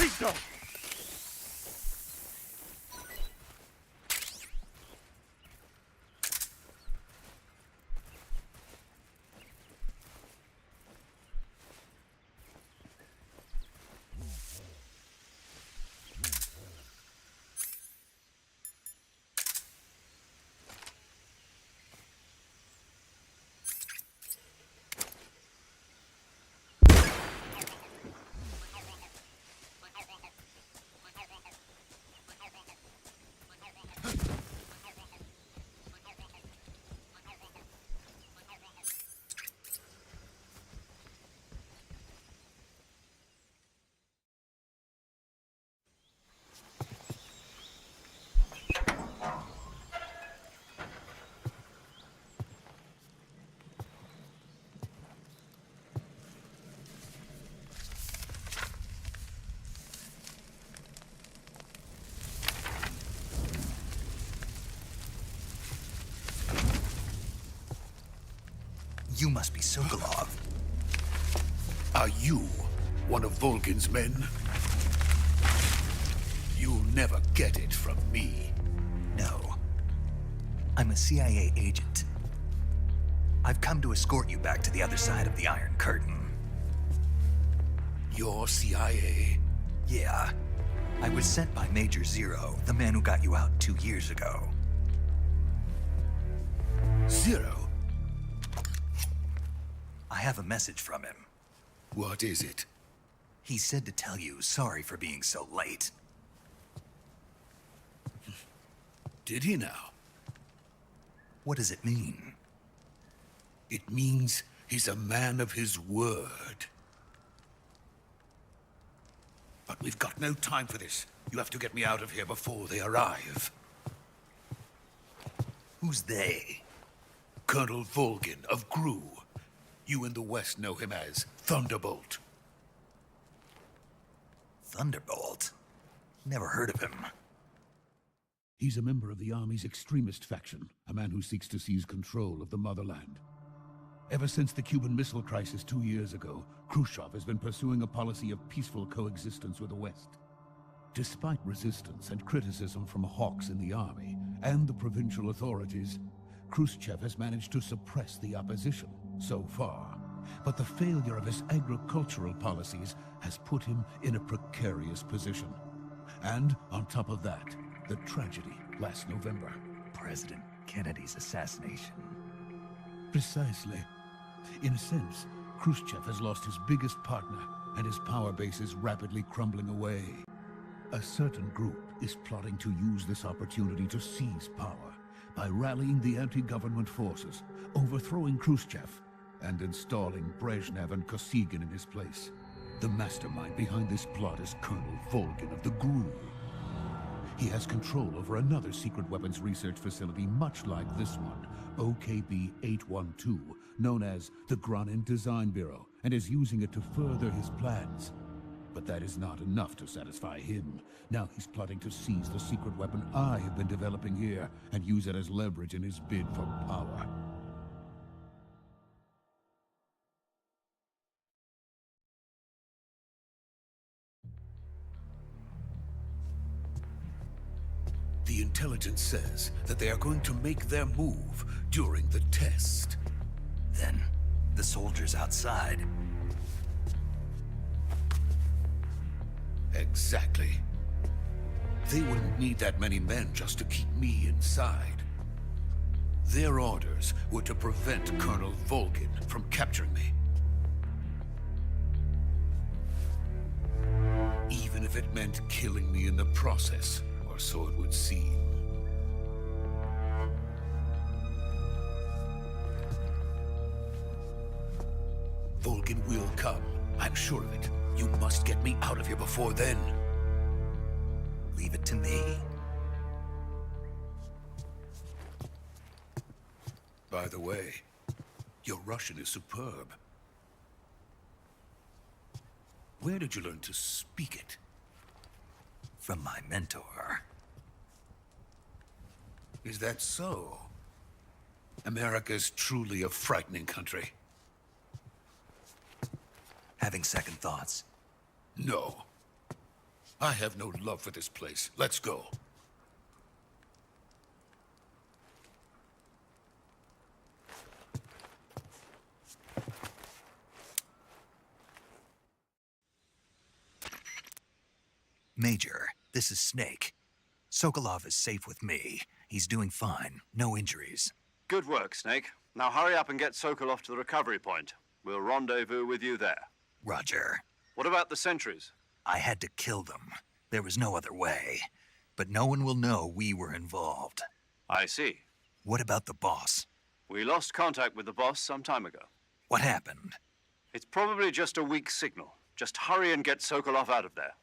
Please don't! You must be Sokolov. Are you one of Volgin's men? You'll never get it from me. No. I'm a CIA agent. I've come to escort you back to the other side of the Iron Curtain. You're CIA? Yeah. I was sent by Major Zero, the man who got you out 2 years ago. Zero? I have a message from him. What is it? He said to tell you sorry for being so late. Did he now? What does it mean? It means he's a man of his word. But we've got no time for this. You have to get me out of here before they arrive. Who's they? Colonel Volgin of GRU. You in the West know him as Thunderbolt. Thunderbolt? Never heard of him. He's a member of the Army's extremist faction, a man who seeks to seize control of the motherland. Ever since the Cuban Missile Crisis 2 years ago, Khrushchev has been pursuing a policy of peaceful coexistence with the West. Despite resistance and criticism from hawks in the army and the provincial authorities, Khrushchev has managed to suppress the opposition so far. But the failure of his agricultural policies has put him in a precarious position. And on top of that, the tragedy last November. President Kennedy's assassination. Precisely. In a sense, Khrushchev has lost his biggest partner, and his power base is rapidly crumbling away. A certain group is plotting to use this opportunity to seize power by rallying the anti-government forces, overthrowing Khrushchev, and installing Brezhnev and Kosygin in his place. The mastermind behind this plot is Colonel Volgin of the GRU. He has control over another secret weapons research facility much like this one, OKB-812, known as the Granin Design Bureau, and is using it to further his plans. But that is not enough to satisfy him. Now he's plotting to seize the secret weapon I have been developing here and use it as leverage in his bid for power. The intelligence says that they are going to make their move during the test. Then, the soldiers outside. Exactly. They wouldn't need that many men just to keep me inside. Their orders were to prevent Colonel Volgin from capturing me. Even if it meant killing me in the process, or so it would seem. Volgin will come. I'm sure of it. You must get me out of here before then. Leave it to me. By the way, your Russian is superb. Where did you learn to speak it? From my mentor. Is that so? America's truly a frightening country. Having second thoughts? No. I have no love for this place. Let's go. Major, this is Snake. Sokolov is safe with me. He's doing fine. No injuries. Good work, Snake. Now hurry up and get Sokolov to the recovery point. We'll rendezvous with you there. Roger. What about the sentries? I had to kill them. There was no other way. But no one will know we were involved. I see. What about the boss? We lost contact with the boss some time ago. What happened? It's probably just a weak signal. Just hurry and get Sokolov out of there.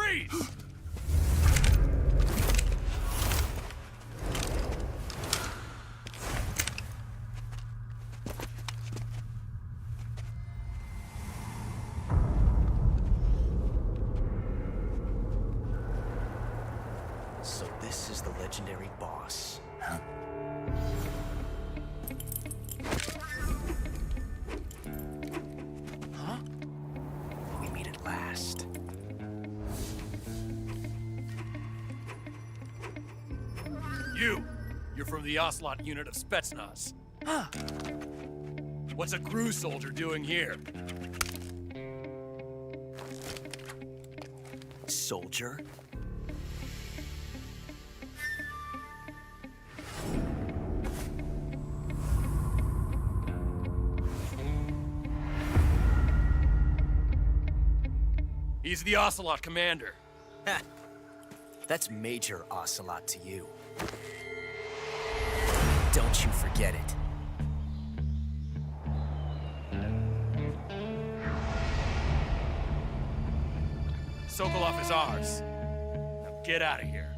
Freeze! So this is the legendary boss. Huh? We meet at last. You're from the Ocelot unit of Spetsnaz. Huh. What's a GRU soldier doing here? Soldier? He's the Ocelot commander. Ha! That's Major Ocelot to you. Don't you forget it. Sokolov is ours. Now get out of here.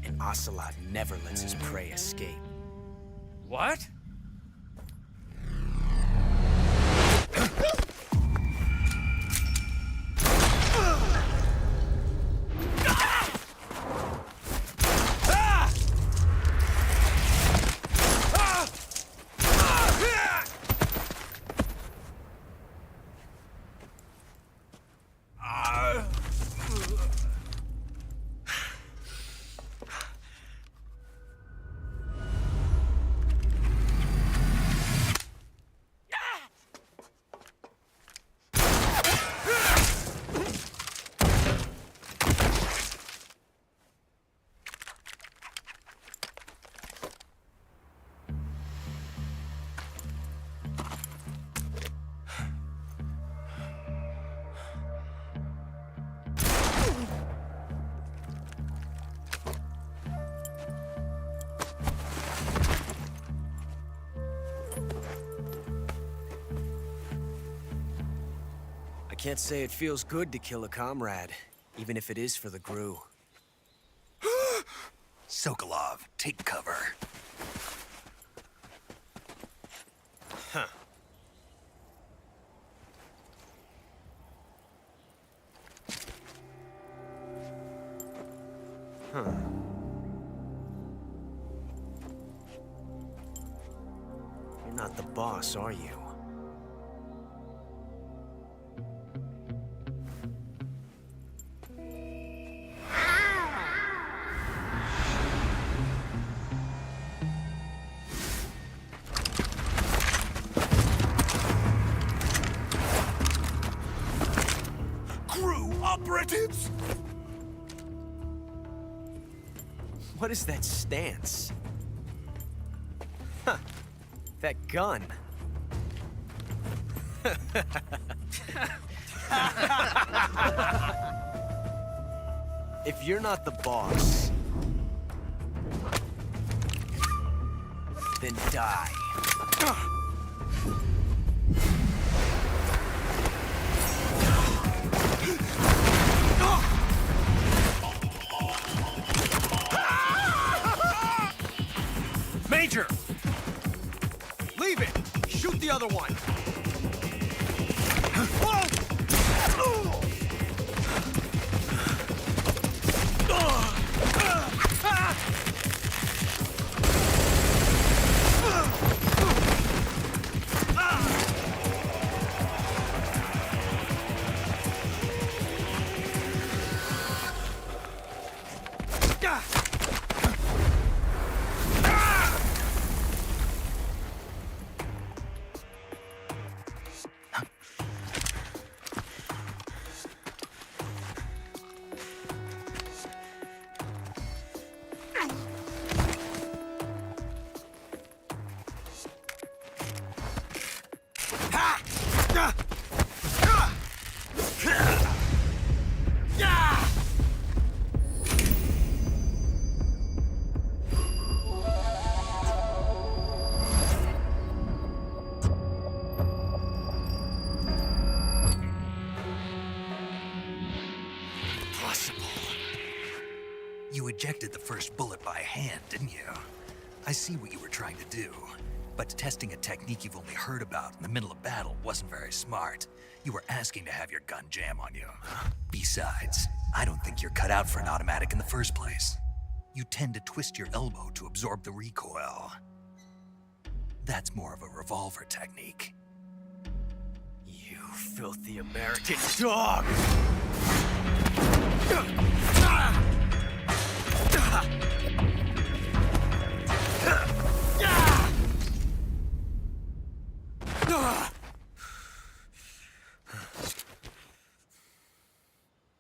And Ocelot never lets his prey escape. What? I can't say it feels good to kill a comrade, even if it is for the GRU. Sokolov, take cover. Huh. Huh. You're not the boss, are you? Operatives? What is that stance? Huh. That gun. If you're not the boss, then die. Major! Leave it! Shoot the other one! impossible. You ejected the first bullet by hand, didn't you? I see what you were trying to do. But testing a technique you've only heard about in the middle of battle wasn't very smart. You were asking to have your gun jam on you. Besides, I don't think you're cut out for an automatic in the first place. You tend to twist your elbow to absorb the recoil. That's more of a revolver technique. You filthy American dog!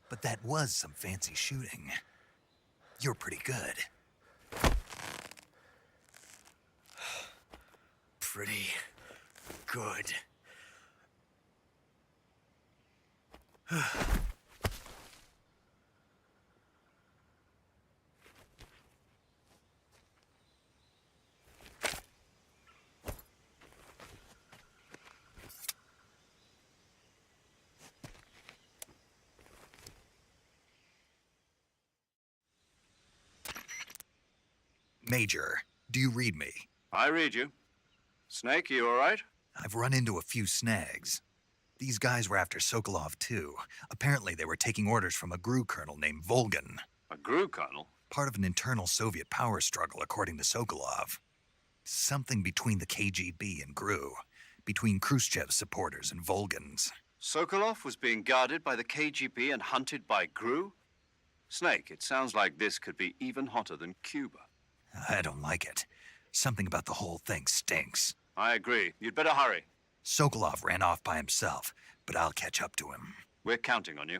But that was some fancy shooting. You're pretty good. Pretty good. Major, do you read me? I read you. Snake, you all right? I've run into a few snags. These guys were after Sokolov too. Apparently they were taking orders from a GRU colonel named Volgin. A GRU colonel? Part of an internal Soviet power struggle, according to Sokolov. Something between the KGB and GRU. Between Khrushchev's supporters and Volgin's. Sokolov was being guarded by the KGB and hunted by GRU? Snake, it sounds like this could be even hotter than Cuba. I don't like it. Something about the whole thing stinks. I agree. You'd better hurry. Sokolov ran off by himself, but I'll catch up to him. We're counting on you.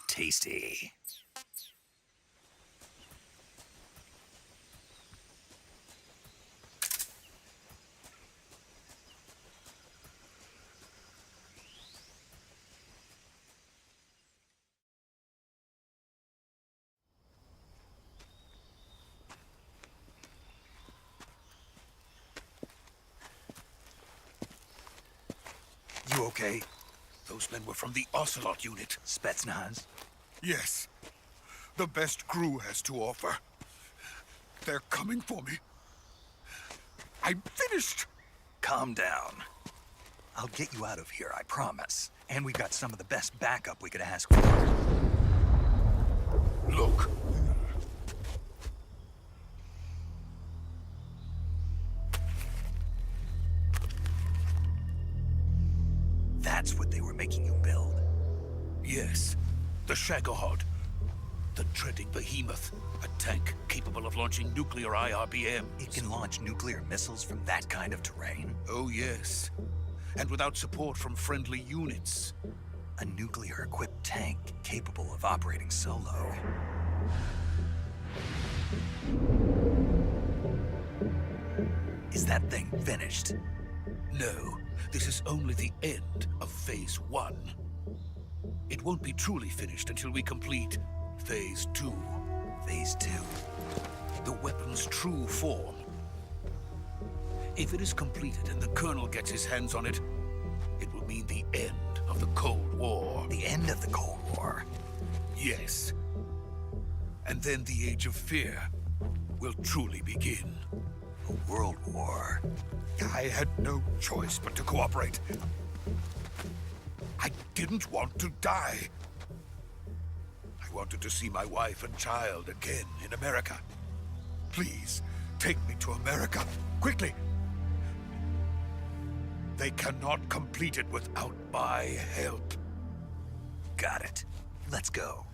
Tasty. You okay? Those men were from the Ocelot unit. Spetsnaz? Yes. The best GRU has to offer. They're coming for me. I'm finished. Calm down. I'll get you out of here, I promise. And we've got some of the best backup we could ask for. Look. That's what they were making you build? Yes. The Shagohod. The dreaded behemoth. A tank capable of launching nuclear IRBMs. It can launch nuclear missiles from that kind of terrain? Oh, yes. And without support from friendly units. A nuclear-equipped tank capable of operating solo. that thing finished? No, this is only the end of Phase 1. It won't be truly finished until we complete Phase 2. Phase 2? The weapon's true form. If it is completed and the Colonel gets his hands on it, it will mean the end of the Cold War. The end of the Cold War? Yes. And then the Age of Fear will truly begin. A world war? I had no choice but to cooperate. I didn't want to die. I wanted to see my wife and child again in America. Please, take me to America, quickly. They cannot complete it without my help. Got it. Let's go.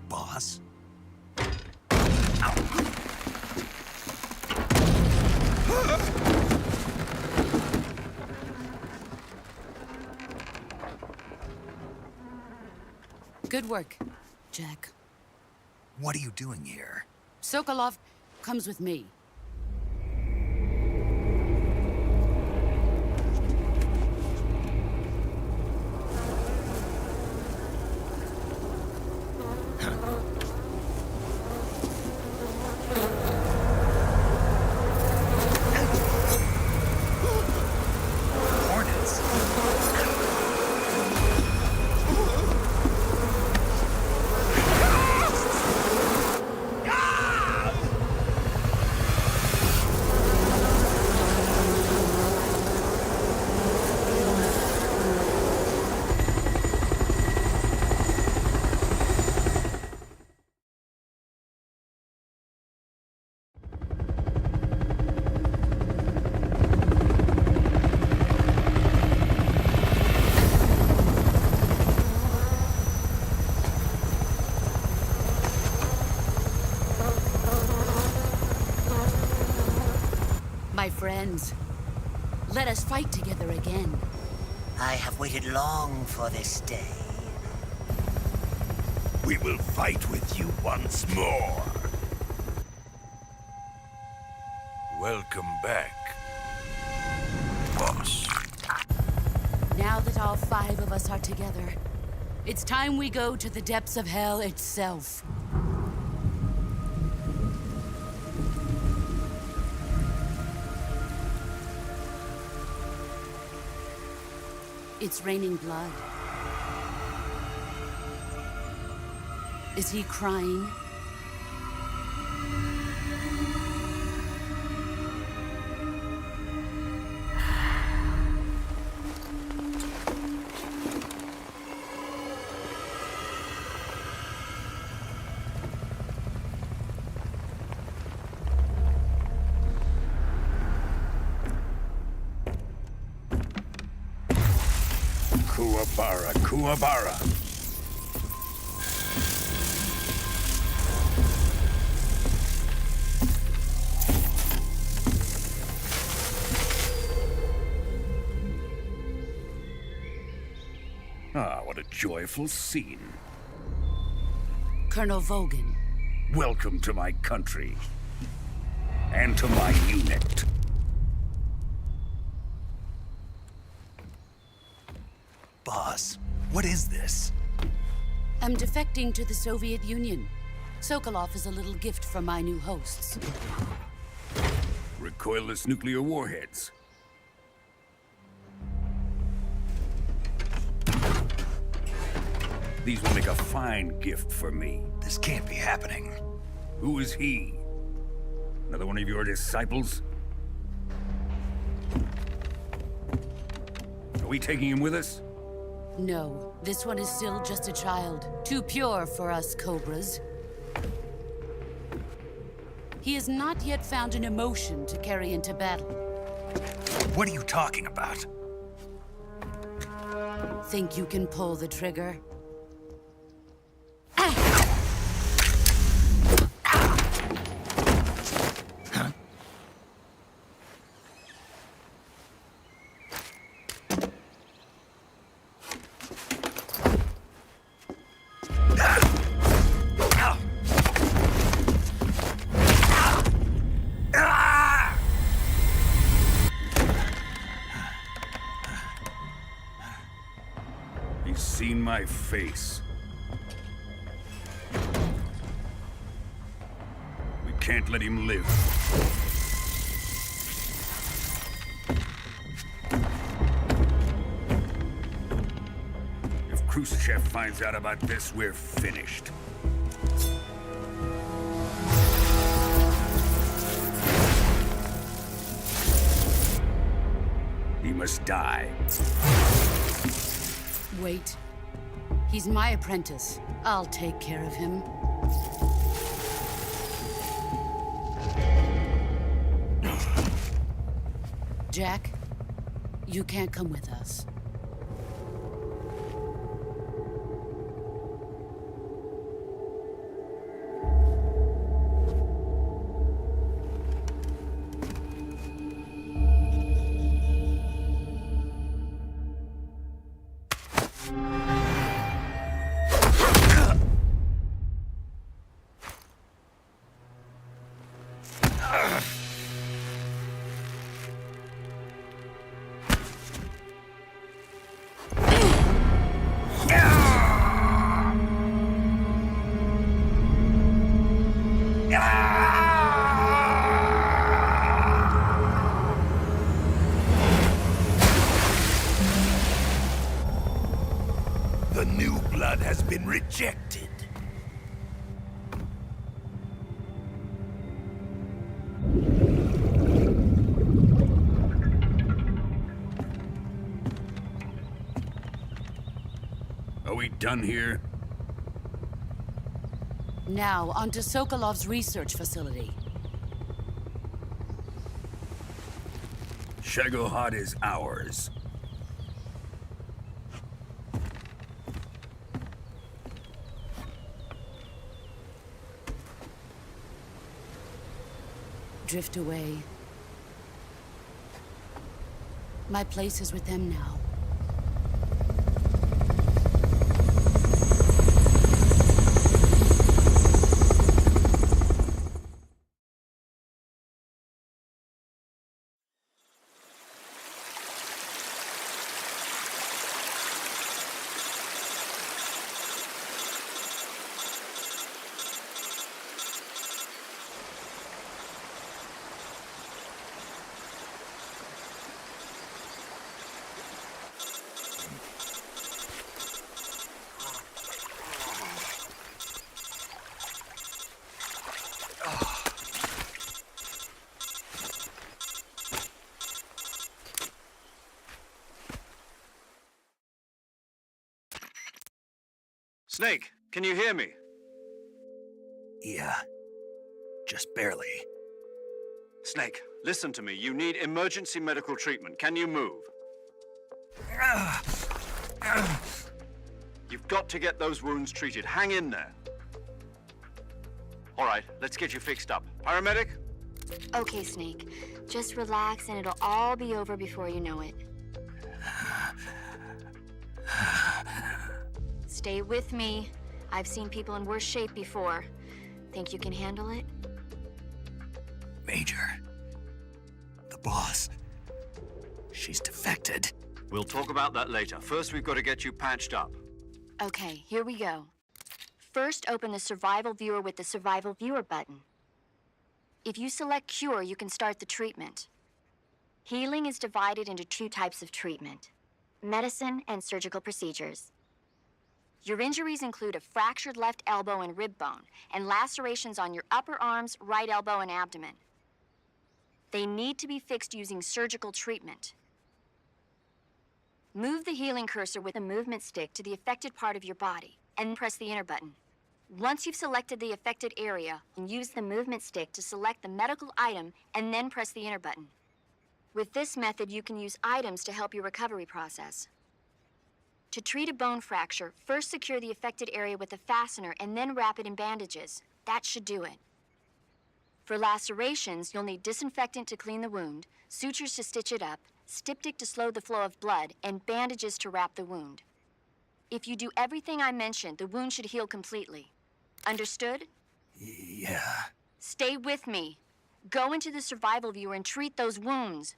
Boss? Good work, Jack. What are you doing here? Sokolov comes with me. Hornets? My friends, let us fight together again. I have waited long for this day. We will fight with you once more. Welcome back, boss. Now that all 5 of us are together, it's time we go to the depths of hell itself. It's raining blood. Is he crying? Kuwabara, Kuwabara. Ah, what a joyful scene. Colonel Vogan. Welcome to my country. And to my unit. Boss, what is this? I'm defecting to the Soviet Union. Sokolov is a little gift from my new hosts. Recoilless nuclear warheads. These will make a fine gift for me. This can't be happening. Who is he? Another one of your disciples? Are we taking him with us? No, this one is still just a child. Too pure for us Cobras. He has not yet found an emotion to carry into battle. What are you talking about? Think you can pull the trigger? He's seen my face. We can't let him live. If Khrushchev finds out about this, we're finished. He must die. Wait. He's my apprentice. I'll take care of him. Jack, you can't come with us. The new blood has been rejected. Are we done here? Now, onto Sokolov's research facility. Shagohod is ours. Drift away. My place is with them now. Snake, can you hear me? Yeah. Just barely. Snake, listen to me. You need emergency medical treatment. Can you move? You've got to get those wounds treated. Hang in there. All right, let's get you fixed up. Paramedic? Okay, Snake. Just relax and it'll all be over before you know it. Stay with me. I've seen people in worse shape before. Think you can handle it? Major. The boss. She's defected. We'll talk about that later. First, we've got to get you patched up. Okay, here we go. First, open the Survival Viewer with the Survival Viewer button. If you select Cure, you can start the treatment. Healing is divided into two types of treatment: medicine and surgical procedures. Your injuries include a fractured left elbow and rib bone, and lacerations on your upper arms, right elbow, and abdomen. They need to be fixed using surgical treatment. Move the healing cursor with a movement stick to the affected part of your body, and press the enter button. Once you've selected the affected area, use the movement stick to select the medical item, and then press the enter button. With this method, you can use items to help your recovery process. To treat a bone fracture, first secure the affected area with a fastener and then wrap it in bandages. That should do it. For lacerations, you'll need disinfectant to clean the wound, sutures to stitch it up, styptic to slow the flow of blood, and bandages to wrap the wound. If you do everything I mentioned, the wound should heal completely. Understood? Yeah. Stay with me. Go into the Survival Viewer and treat those wounds.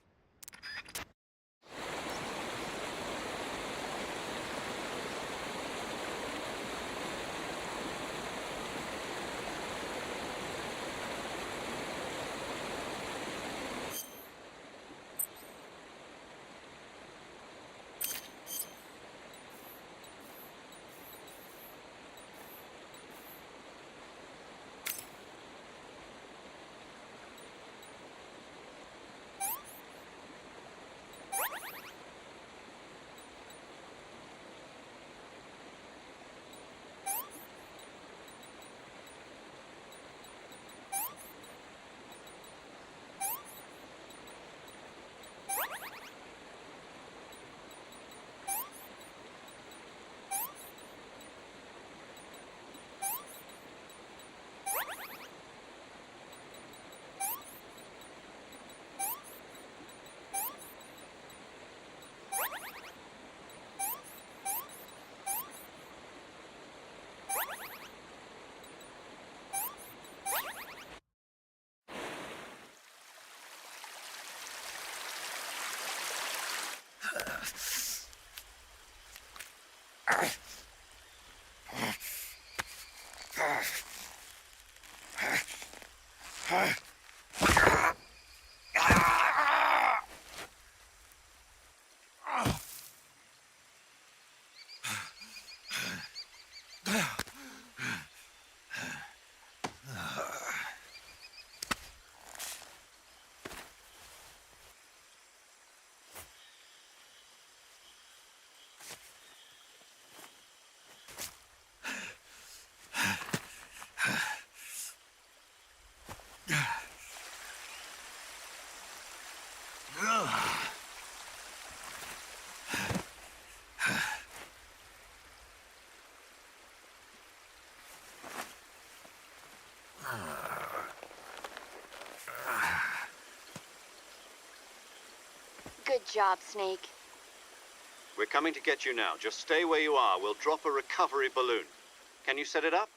Good job, Snake. We're coming to get you now. Just stay where you are. We'll drop a recovery balloon. Can you set it up?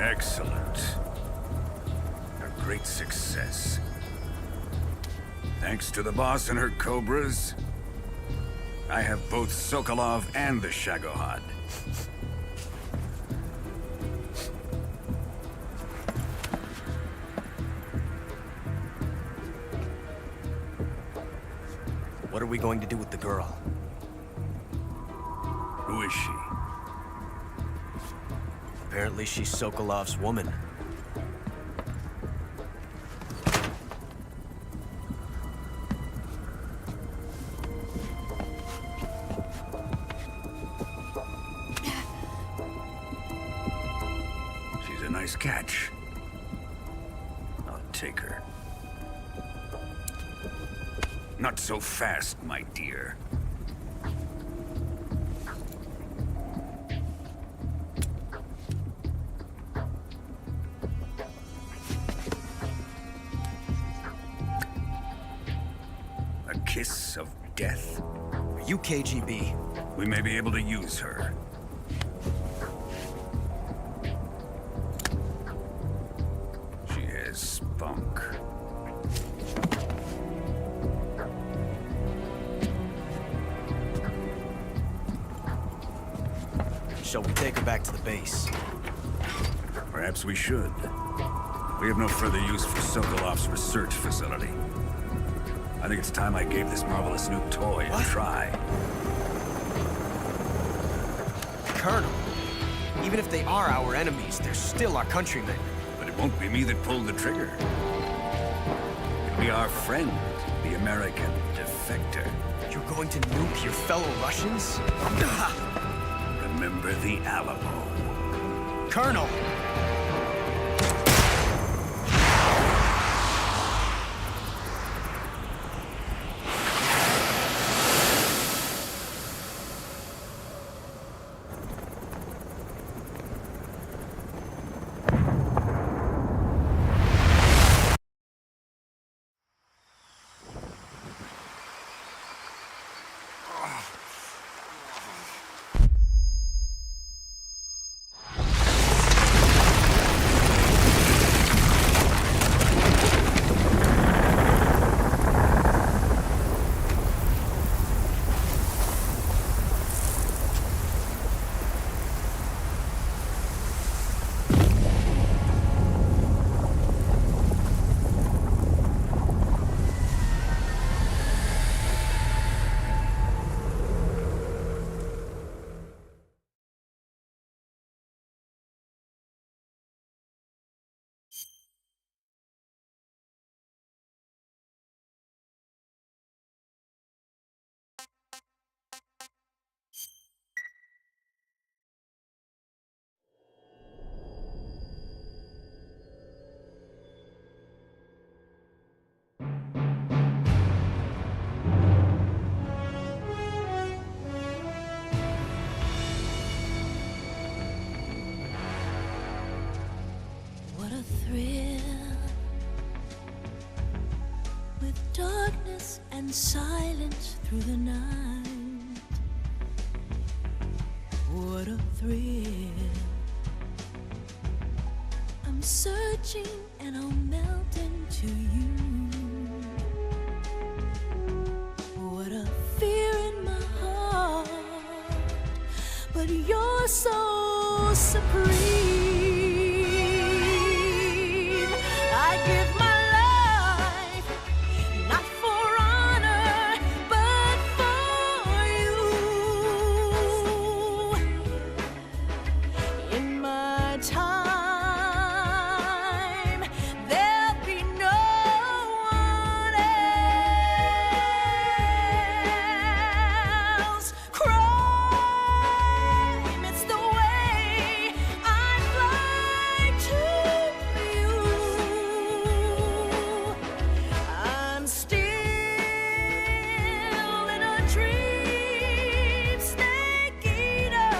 Excellent. A great success. Thanks to the boss and her cobras, I have both Sokolov and the Shagohod. What are we going to do with the girl? Who is she? Apparently she's Sokolov's woman. She's a nice catch. I'll take her. Not so fast, my dear. A kiss of death? Are you KGB? We may be able to use her. She has spunk. Shall we take her back to the base? Perhaps we should. We have no further use for Sokolov's research facility. I think it's time I gave this marvelous new toy a try. Colonel, even if they are our enemies, they're still our countrymen. But it won't be me that pulled the trigger. It'll be our friend, the American defector. You're going to nuke your fellow Russians? Remember the Alamo. Colonel! What a thrill, with darkness and silence through the night. What a thrill. I'm searching and I'll melt into you. What a fear in my heart, but you're so supreme. I give my life, not for honor, but for you. In my time, there'll be no one else. Crime, it's the way I fly to you. I'm still in a dream, snake eater.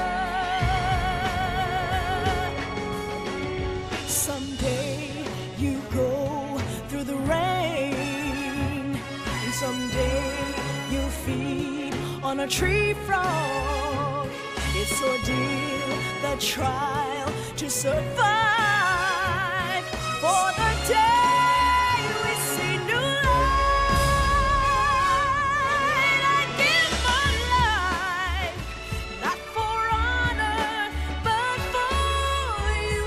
Someday you go through the rain, and someday you'll feed on a tree frog. It's ordeal, the trial to we survive for the day we see new light. I give my life, not for honor, but for you.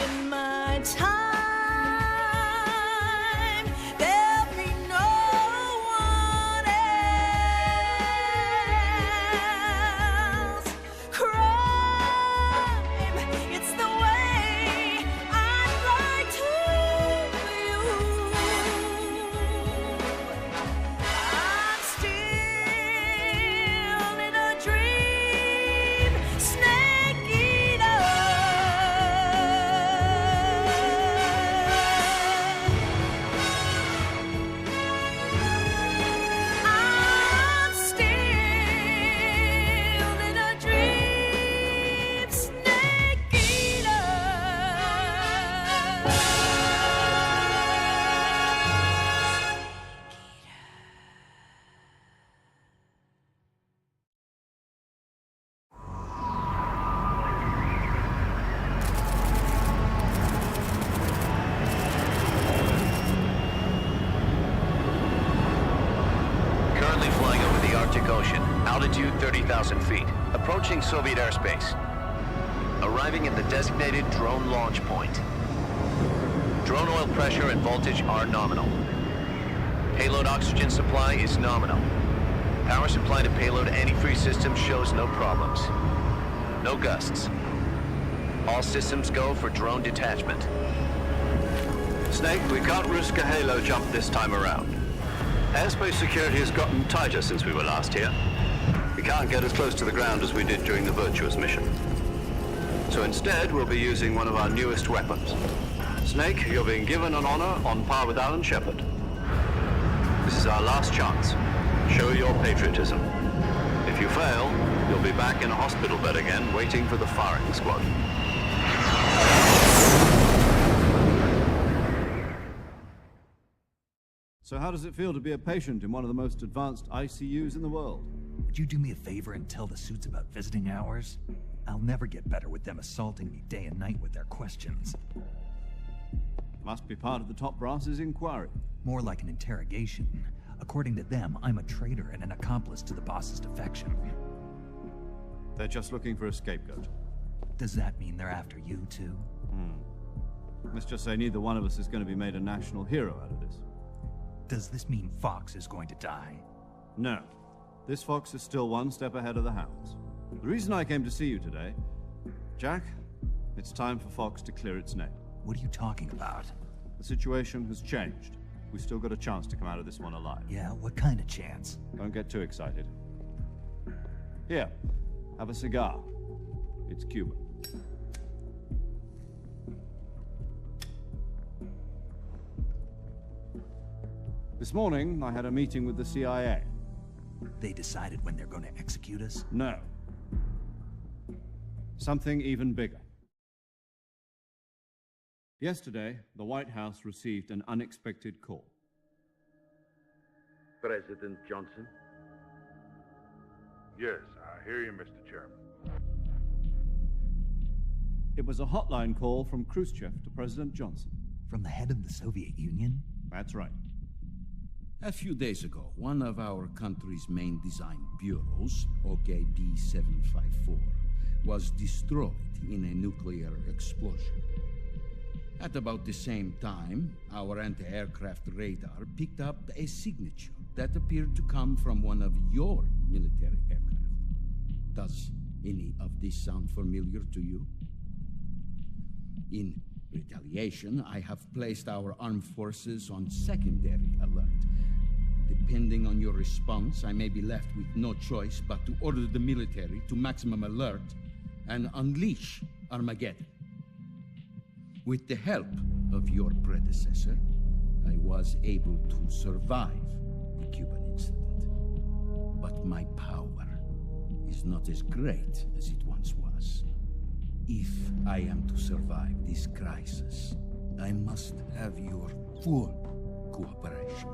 In my time, there'll be no one else. Crime, it's the way I'd like to use. I'm still in a dream, snake eater. I'm still in a dream, snake eater. Currently flying over the Arctic Ocean, altitude 30,000 feet, approaching Soviet airspace. Arriving at the designated drone launch point. Drone oil pressure and voltage are nominal. Payload oxygen supply is nominal. Power supply to payload antifreeze system shows no problems. No gusts. All systems go for drone detachment. Snake, we can't risk a Halo jump this time around. Airspace security has gotten tighter since we were last here. We can't get as close to the ground as we did during the Virtuous mission. So instead, we'll be using one of our newest weapons. Snake, you're being given an honor on par with Alan Shepard. This is our last chance. Show your patriotism. If you fail, you'll be back in a hospital bed again, waiting for the firing squad. So how does it feel to be a patient in one of the most advanced ICUs in the world? Would you do me a favor and tell the suits about visiting hours? I'll never get better with them assaulting me day and night with their questions. Must be part of the top brass's inquiry. More like an interrogation. According to them, I'm a traitor and an accomplice to the boss's defection. They're just looking for a scapegoat. Does that mean they're after you, too? Let's just say neither one of us is going to be made a national hero out of this. Does this mean Fox is going to die? No. This Fox is still one step ahead of the Hounds. The reason I came to see you today, Jack, it's time for Fox to clear its name. What are you talking about? The situation has changed. We've still got a chance to come out of this one alive. Yeah, what kind of chance? Don't get too excited. Here, have a cigar. It's Cuban. This morning, I had a meeting with the CIA. They decided when they're going to execute us? No. Something even bigger. Yesterday, the White House received an unexpected call. President Johnson? Yes, I hear you, Mr. Chairman. It was a hotline call from Khrushchev to President Johnson. From the head of the Soviet Union? That's right. A few days ago, one of our country's main design bureaus, OKB 754, was destroyed in a nuclear explosion. At about the same time, our anti-aircraft radar picked up a signature that appeared to come from one of your military aircraft. Does any of this sound familiar to you? In retaliation, I have placed our armed forces on secondary alert. Depending on your response, I may be left with no choice but to order the military to maximum alert and unleash Armageddon. With the help of your predecessor, I was able to survive the Cuban incident. But my power is not as great as it once was. If I am to survive this crisis, I must have your full cooperation.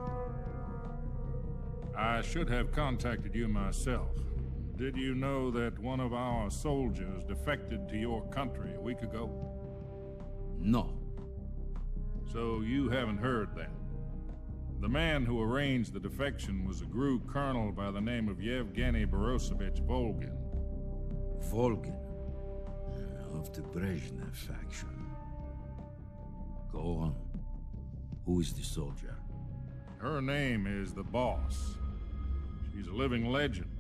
I should have contacted you myself, Did you know that one of our soldiers defected to your country a week ago? No. So you haven't heard that. The man who arranged the defection was a GRU colonel by the name of Yevgeny Borosovich Volgin. Volgin. Of the Brezhnev faction. Go on. Who is the soldier? Her name is the Boss. She's a living legend.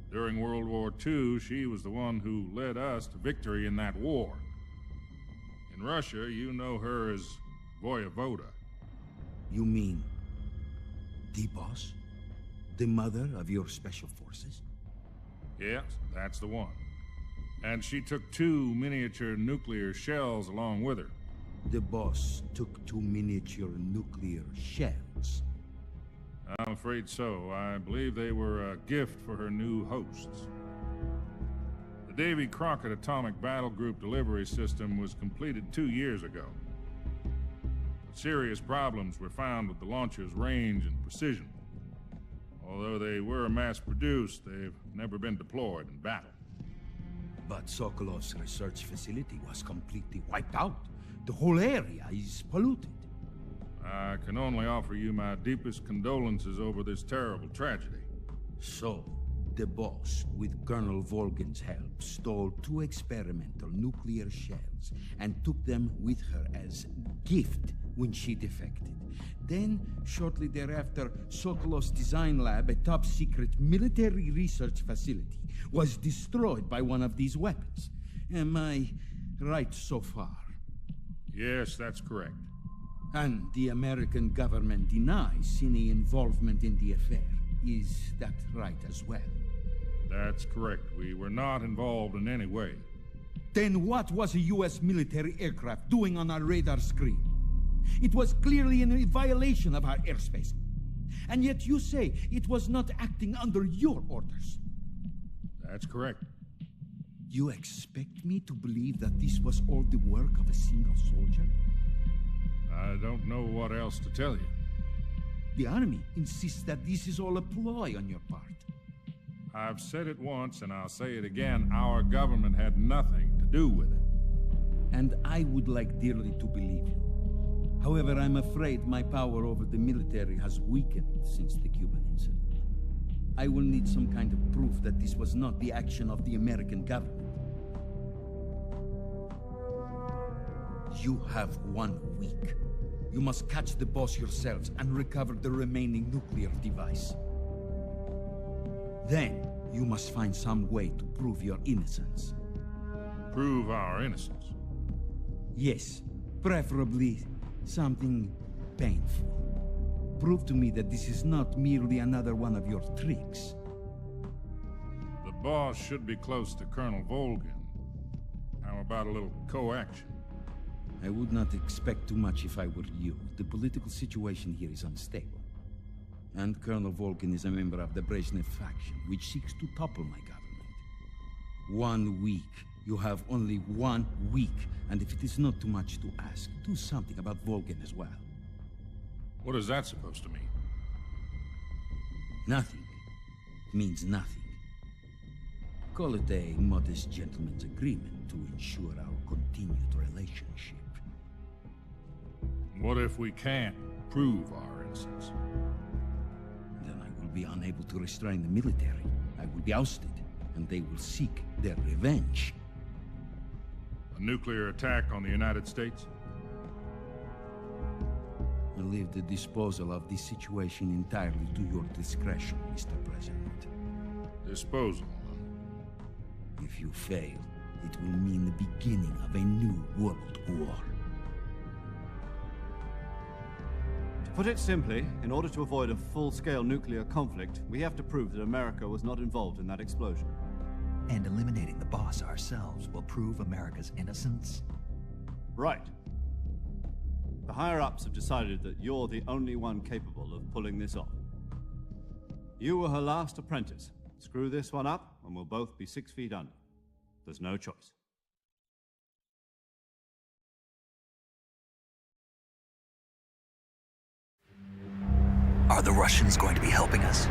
During World War II, she was the one who led us to victory in that war. In Russia, you know her as Voyevoda. You mean the Boss? The mother of your special forces? Yes, that's the one. And she took 2 miniature nuclear shells along with her. The Boss took 2 miniature nuclear shells. I'm afraid so. I believe they were a gift for her new hosts. The Davy Crockett Atomic Battle Group delivery system was completed 2 years ago. Serious problems were found with the launcher's range and precision. Although they were mass-produced, they've never been deployed in battle. But Sokolov's research facility was completely wiped out. The whole area is polluted. I can only offer you my deepest condolences over this terrible tragedy. So, the Boss, with Colonel Volgin's help, stole 2 experimental nuclear shells and took them with her as gift when she defected. Then, shortly thereafter, Sokolov's design lab, a top-secret military research facility, was destroyed by one of these weapons. Am I right so far? Yes, that's correct. And the American government denies any involvement in the affair. Is that right as well? That's correct. We were not involved in any way. Then what was a U.S. military aircraft doing on our radar screen? It was clearly in a violation of our airspace. And yet you say it was not acting under your orders. That's correct. You expect me to believe that this was all the work of a single soldier? I don't know what else to tell you. The Army insists that this is all a ploy on your part. I've said it once, and I'll say it again. Our government had nothing to do with it. And I would like dearly to believe you. However, I'm afraid my power over the military has weakened since the Cuban incident. I will need some kind of proof that this was not the action of the American government. You have 1 week. You must catch the Boss yourselves and recover the remaining nuclear device. Then, you must find some way to prove your innocence. Prove our innocence? Yes, preferably something painful. Prove to me that this is not merely another one of your tricks. The Boss should be close to Colonel Volgin. How about a little co-action? I would not expect too much if I were you. The political situation here is unstable. And Colonel Volgin is a member of the Brezhnev faction, which seeks to topple my government. 1 week. You have only 1 week. And if it is not too much to ask, do something about Volgin as well. What is that supposed to mean? Nothing. Means nothing. Call it a modest gentleman's agreement to ensure our continued relationship. What if we can't prove our innocence? Then I will be unable to restrain the military. I will be ousted, and they will seek their revenge. A nuclear attack on the United States? I leave the disposal of this situation entirely to your discretion, Mr. President. Disposal? If you fail, it will mean the beginning of a new world war. To put it simply, in order to avoid a full-scale nuclear conflict, we have to prove that America was not involved in that explosion. And eliminating the Boss ourselves will prove America's innocence? Right. The higher-ups have decided that you're the only one capable of pulling this off. You were her last apprentice. Screw this one up, and we'll both be 6 feet under. There's no choice. Are the Russians going to be helping us?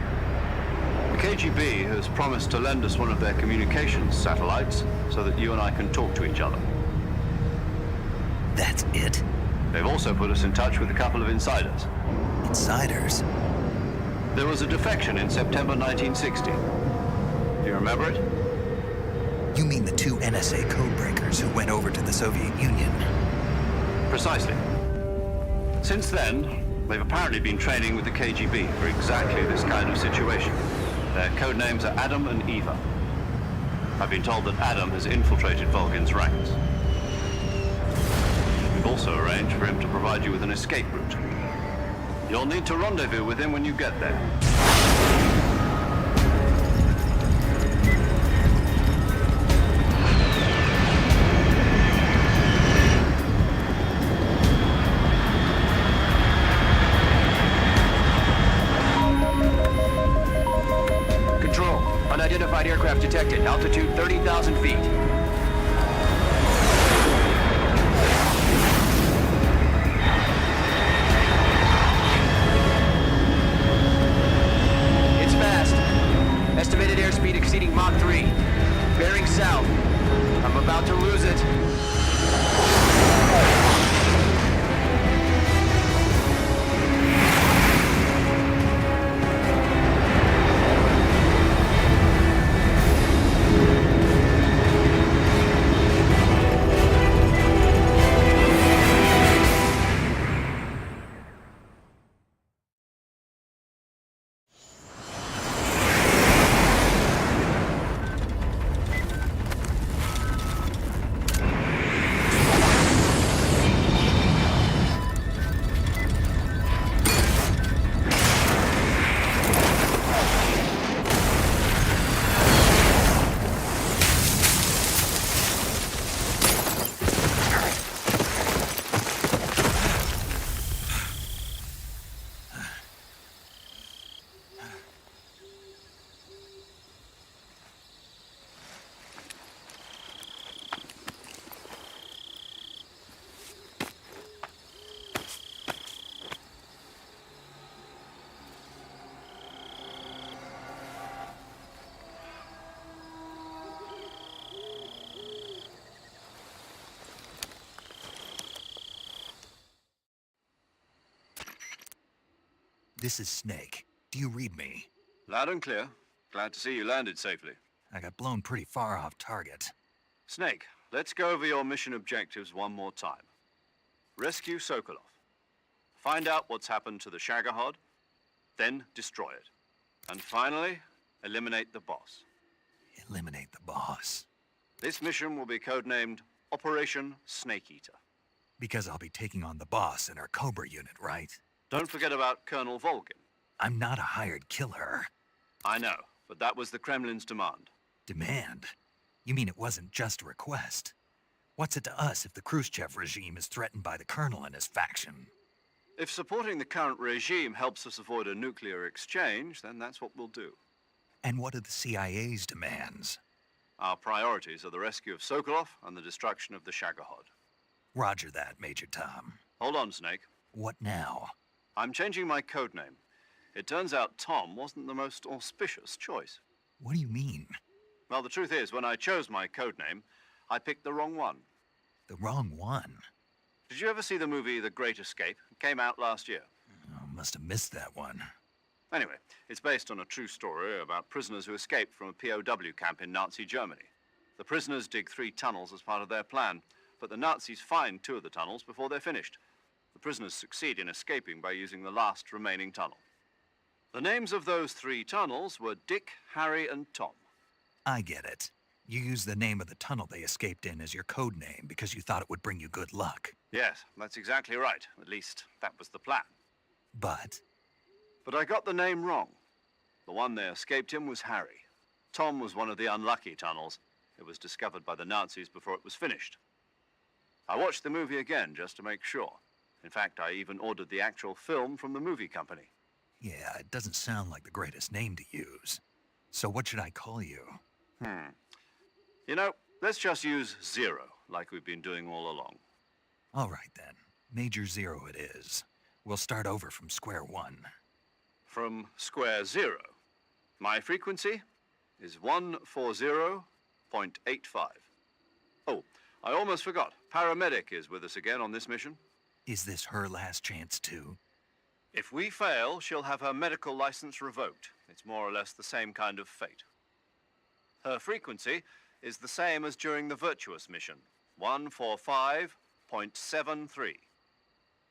The KGB has promised to lend us one of their communications satellites so that you and I can talk to each other. That's it? They've also put us in touch with a couple of insiders. Insiders? There was a defection in September 1960. Do you remember it? You mean the two NSA codebreakers who went over to the Soviet Union? Precisely. Since then, they've apparently been training with the KGB for exactly this kind of situation. Their code names are Adam and Eva. I've been told that Adam has infiltrated Volgin's ranks. We've also arranged for him to provide you with an escape route. You'll need to rendezvous with him when you get there. Control, unidentified aircraft detected. Altitude 30,000 feet. It's fast. Estimated airspeed exceeding Mach 3. Bearing south. I'm about to lose it. This is Snake. Do you read me? Loud and clear. Glad to see you landed safely. I got blown pretty far off target. Snake, let's go over your mission objectives one more time. Rescue Sokolov. Find out what's happened to the Shagohod, then destroy it. And finally, eliminate the boss. Eliminate the boss. This mission will be codenamed Operation Snake Eater. Because I'll be taking on the boss in our Cobra unit, right? Don't forget about Colonel Volgin. I'm not a hired killer. I know, but that was the Kremlin's demand. Demand? You mean it wasn't just a request? What's it to us if the Khrushchev regime is threatened by the Colonel and his faction? If supporting the current regime helps us avoid a nuclear exchange, then that's what we'll do. And what are the CIA's demands? Our priorities are the rescue of Sokolov and the destruction of the Shagohod. Roger that, Major Tom. Hold on, Snake. What now? I'm changing my codename. It turns out Tom wasn't the most auspicious choice. What do you mean? Well, the truth is, when I chose my codename, I picked the wrong one. The wrong one? Did you ever see the movie The Great Escape? It came out last year. Oh, must have missed that one. Anyway, it's based on a true story about prisoners who escaped from a POW camp in Nazi Germany. The prisoners dig 3 tunnels as part of their plan, but the Nazis find 2 of the tunnels before they're finished. The prisoners succeed in escaping by using the last remaining tunnel. The names of those 3 tunnels were Dick, Harry, and Tom. I get it. You used the name of the tunnel they escaped in as your code name because you thought it would bring you good luck. Yes, that's exactly right. At least, that was the plan. But I got the name wrong. The one they escaped in was Harry. Tom was one of the unlucky tunnels. It was discovered by the Nazis before it was finished. I watched the movie again just to make sure. In fact, I even ordered the actual film from the movie company. yeah, it doesn't sound like the greatest name to use. So what should I call you? You know, let's just use Zero, like we've been doing all along. All right then. Major Zero it is. We'll start over from square one. From square 0. My frequency is 140.85. Oh, I almost forgot. Paramedic is with us again on this mission. Is this her last chance, too? If we fail, she'll have her medical license revoked. It's more or less the same kind of fate. Her frequency is the same as during the Virtuous mission, 145.73.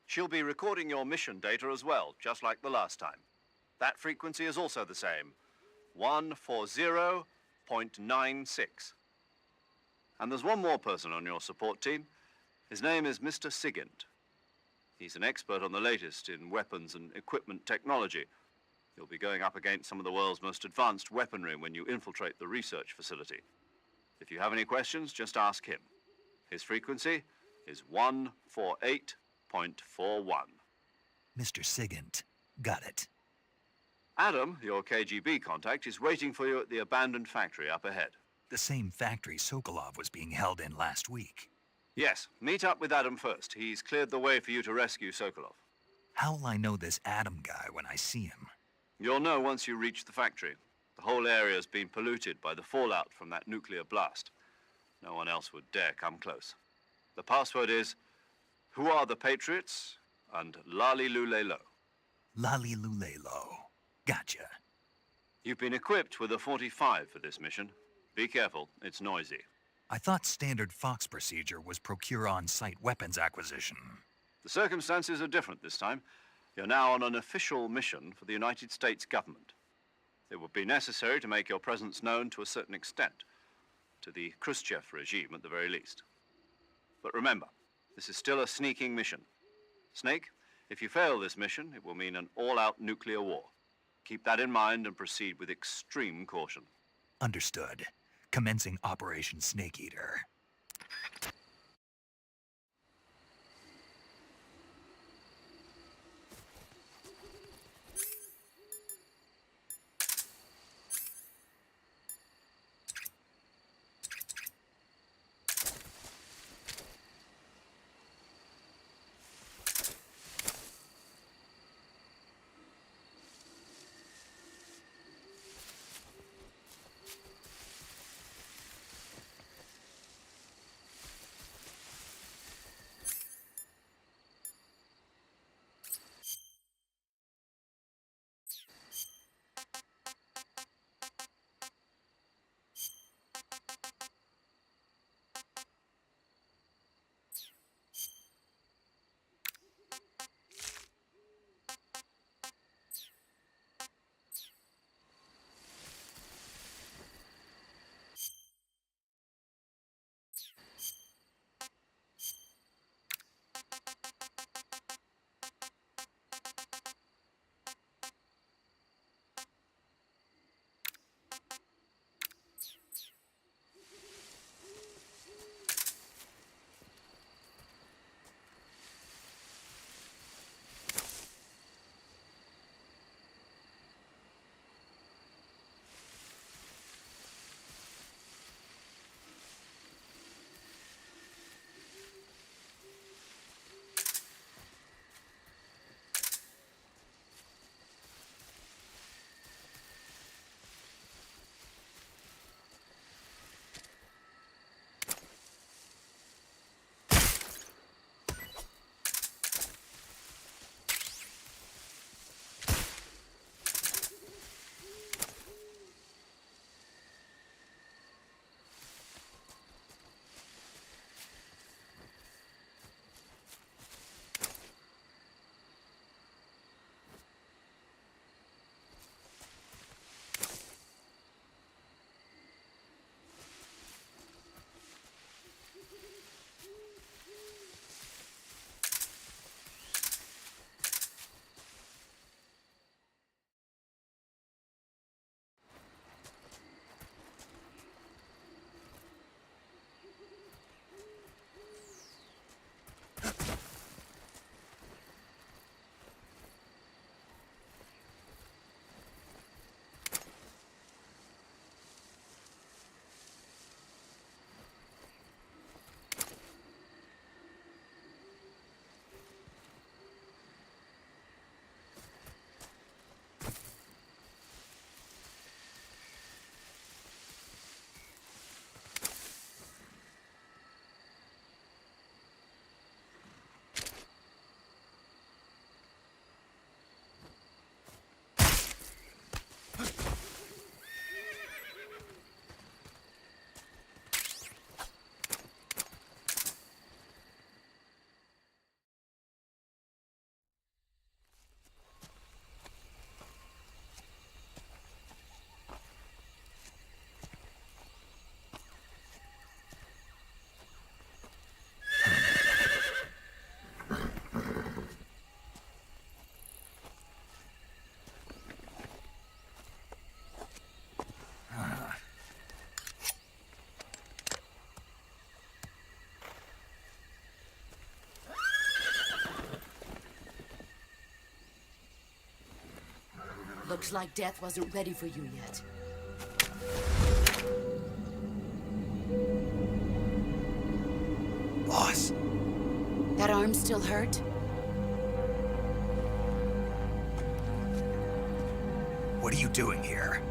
She'll be recording your mission data as well, just like the last time. That frequency is also the same, 140.96. And there's one more person on your support team. His name is Mr. Sigint. He's an expert on the latest in weapons and equipment technology. You'll be going up against some of the world's most advanced weaponry when you infiltrate the research facility. If you have any questions, just ask him. His frequency is 148.41. Mr. Sigint. Got it. Adam, your KGB contact, is waiting for you at the abandoned factory up ahead. The same factory Sokolov was being held in last week. Yes, meet up with Adam first. He's cleared the way for you to rescue Sokolov. How will I know this Adam guy when I see him? You'll know once you reach the factory. The whole area's been polluted by the fallout from that nuclear blast. No one else would dare come close. The password is, "Who are the Patriots?" and Lali Lulelo. Lali Lulelo. Gotcha. You've been equipped with a 45 for this mission. Be careful, it's noisy. I thought standard Fox procedure was procure on-site weapons acquisition. The circumstances are different this time. You're now on an official mission for the United States government. It would be necessary to make your presence known to a certain extent, to the Khrushchev regime at the very least. But remember, this is still a sneaking mission. Snake, if you fail this mission, it will mean an all-out nuclear war. Keep that in mind and proceed with extreme caution. Understood. Commencing Operation Snake Eater. Looks like death wasn't ready for you yet. Boss. That arm still hurt? What are you doing here?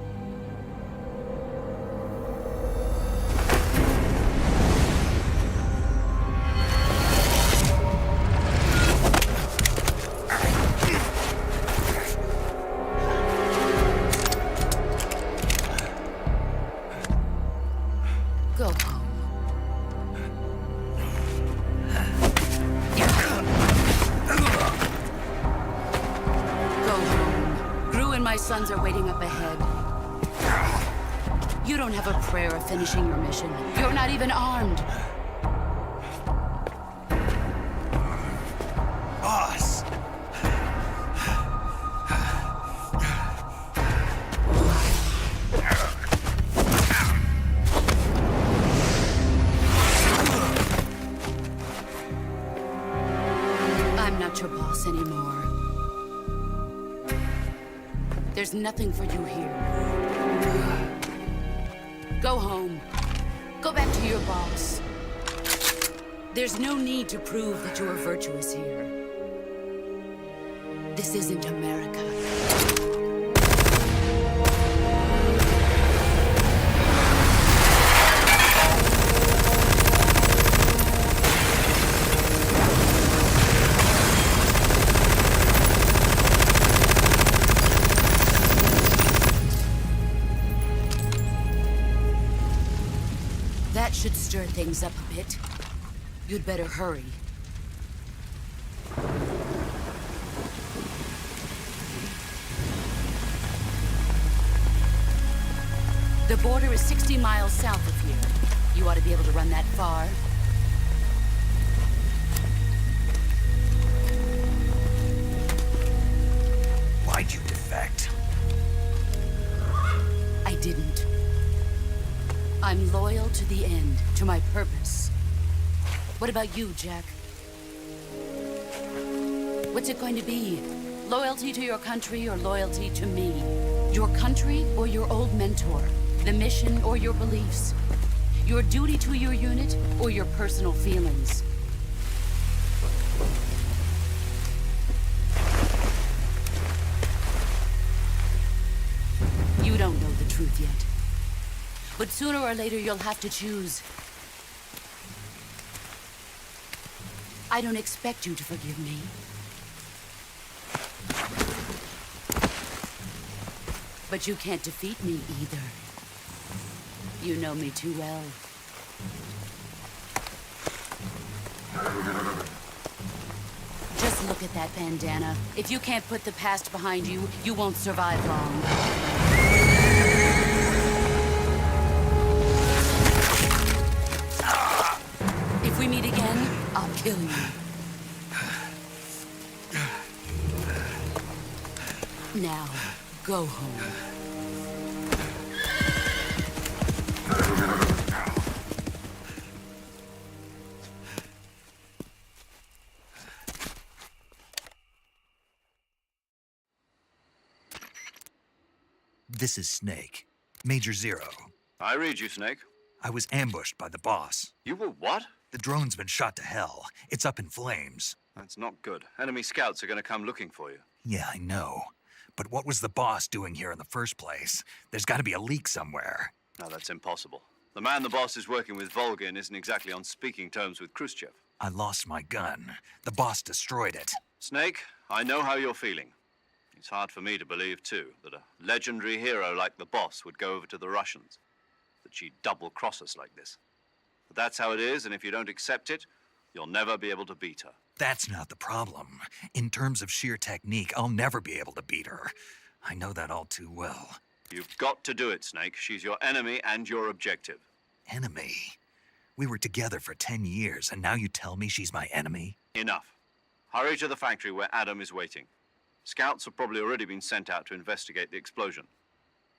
Go home. Go home. Gru and my sons are waiting up ahead. You don't have a prayer of finishing your mission. You're not even armed. Boss! I'm not your boss anymore. There's nothing for you here. Go home. Go back to your boss. There's no need to prove that you are virtuous here. This isn't America. That should stir things up a bit. You'd better hurry. The border is 60 miles south of here. You ought to be able to run that far. Why'd you defect? I didn't. I'm loyal to the end, to my purpose. What about you, Jack? What's it going to be? Loyalty to your country or loyalty to me? Your country or your old mentor? The mission or your beliefs? Your duty to your unit or your personal feelings? You don't know the truth yet. But sooner or later, you'll have to choose. I don't expect you to forgive me. But you can't defeat me either. You know me too well. Just look at that bandana. If you can't put the past behind you, you won't survive long. If we meet again, I'll kill you. Now, go home. This is Snake. Major Zero. I read you, Snake. I was ambushed by the boss. You were what? The drone's been shot to hell. It's up in flames. That's not good. Enemy scouts are going to come looking for you. Yeah, I know. But what was the boss doing here in the first place? There's got to be a leak somewhere. No, that's impossible. The man the boss is working with, Volgin, isn't exactly on speaking terms with Khrushchev. I lost my gun. The boss destroyed it. Snake, I know how you're feeling. It's hard for me to believe, too, that a legendary hero like the boss would go over to the Russians. That she'd double-cross us like this. But that's how it is, and if you don't accept it, you'll never be able to beat her. That's not the problem. In terms of sheer technique, I'll never be able to beat her. I know that all too well. You've got to do it, Snake. She's your enemy and your objective. Enemy? We were together for 10 years, and now you tell me she's my enemy? Enough. Hurry to the factory where Adam is waiting. Scouts have probably already been sent out to investigate the explosion.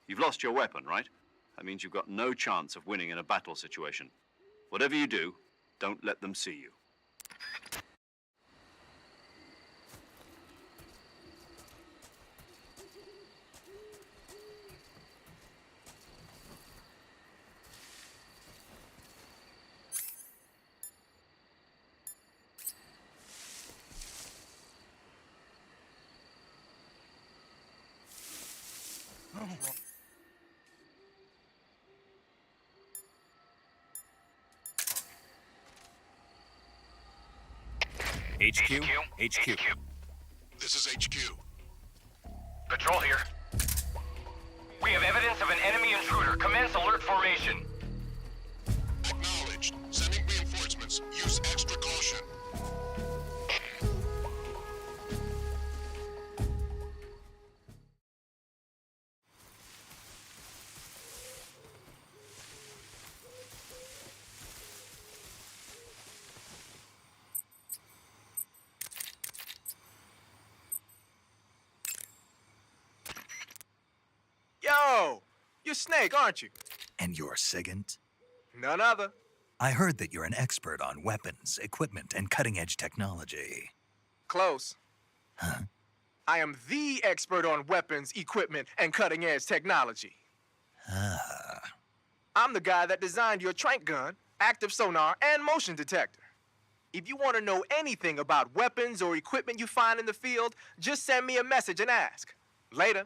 You've lost your weapon, right? That means you've got no chance of winning in a battle situation. Whatever you do, don't let them see you. HQ? HQ. This is HQ. Patrol here. We have evidence of an enemy intruder. Commence alert formation. Acknowledged. Sending reinforcements. Use extra caution. Yo! You're Snake, aren't you? And you're Sigint? None other. I heard that you're an expert on weapons, equipment, and cutting-edge technology. Close. Huh? I am the expert on weapons, equipment, and cutting-edge technology. Ah. I'm the guy that designed your trank gun, active sonar, and motion detector. If you want to know anything about weapons or equipment you find in the field, just send me a message and ask. Later.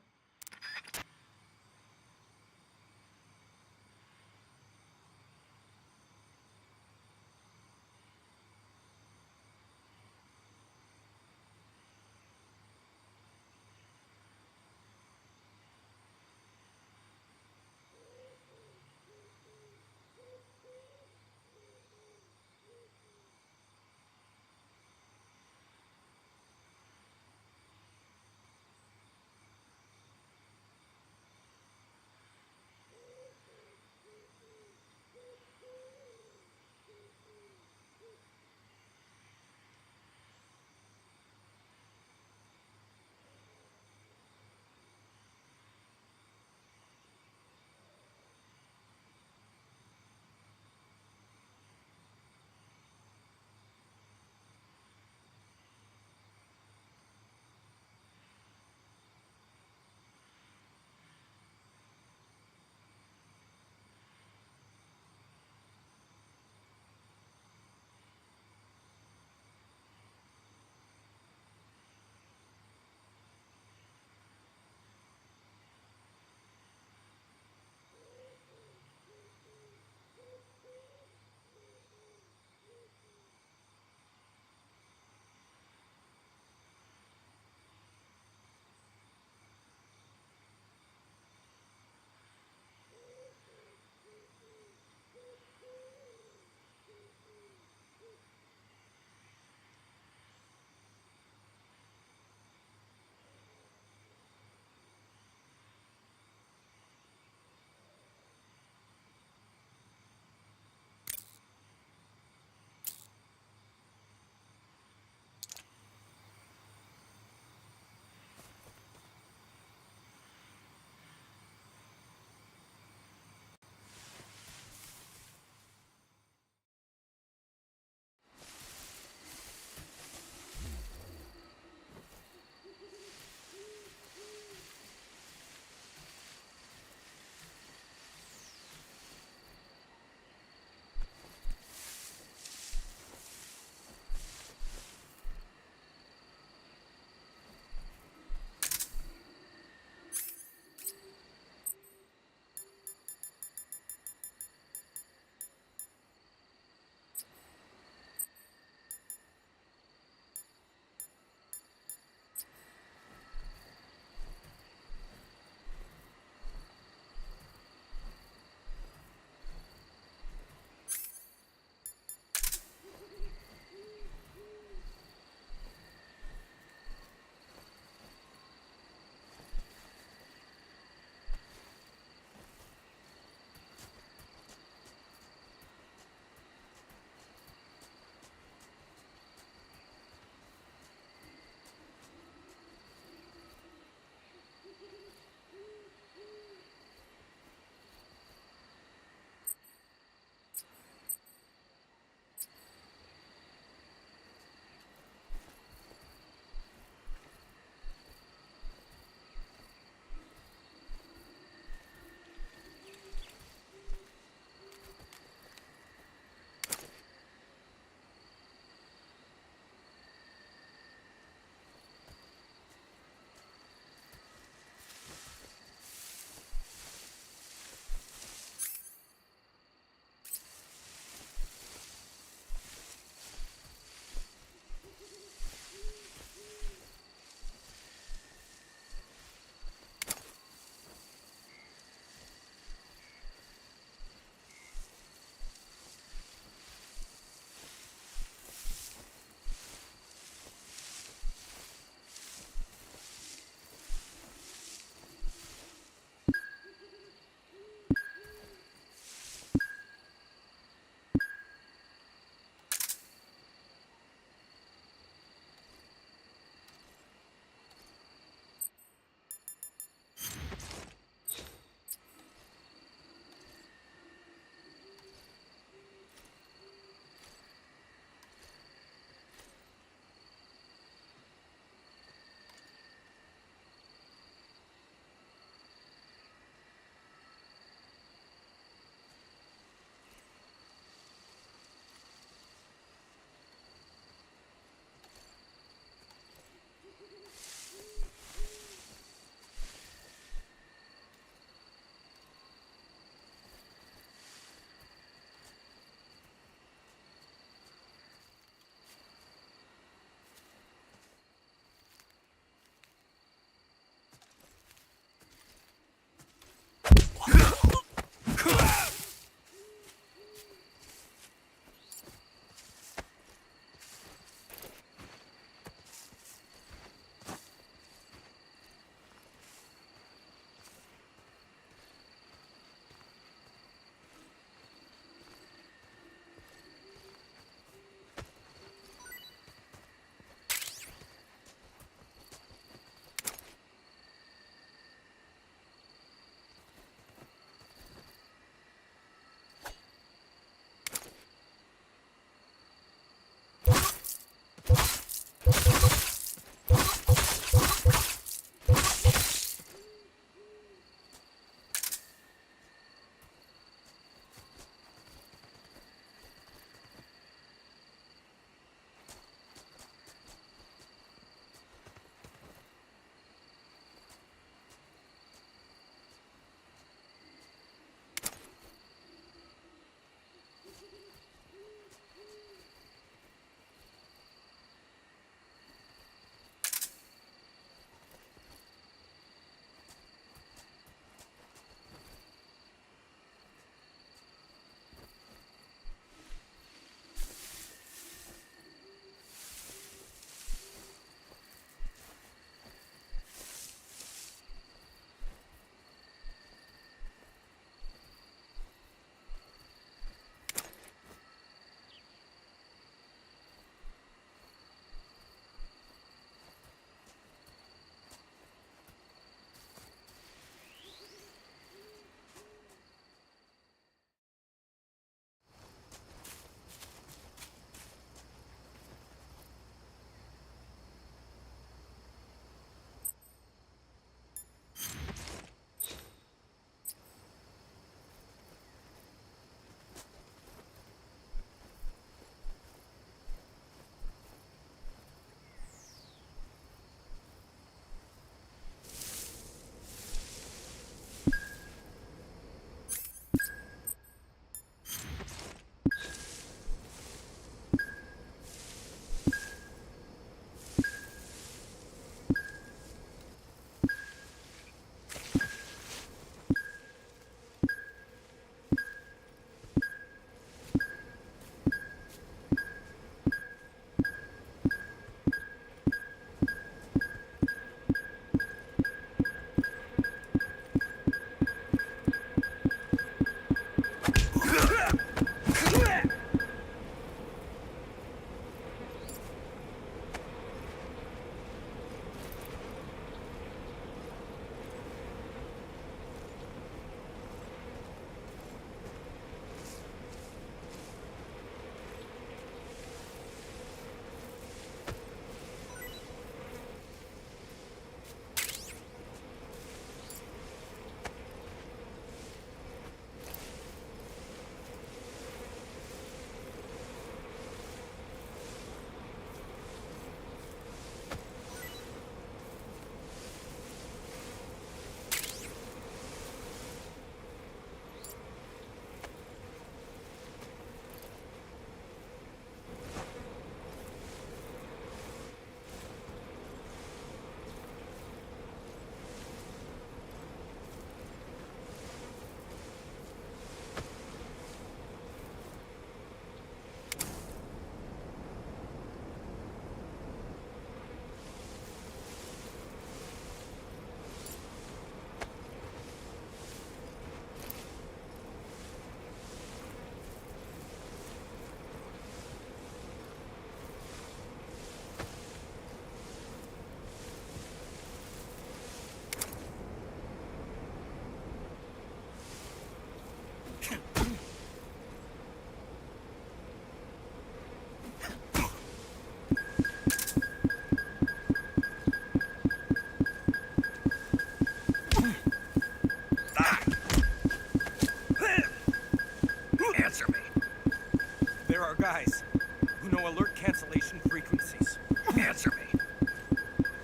know alert cancellation frequencies. Answer me.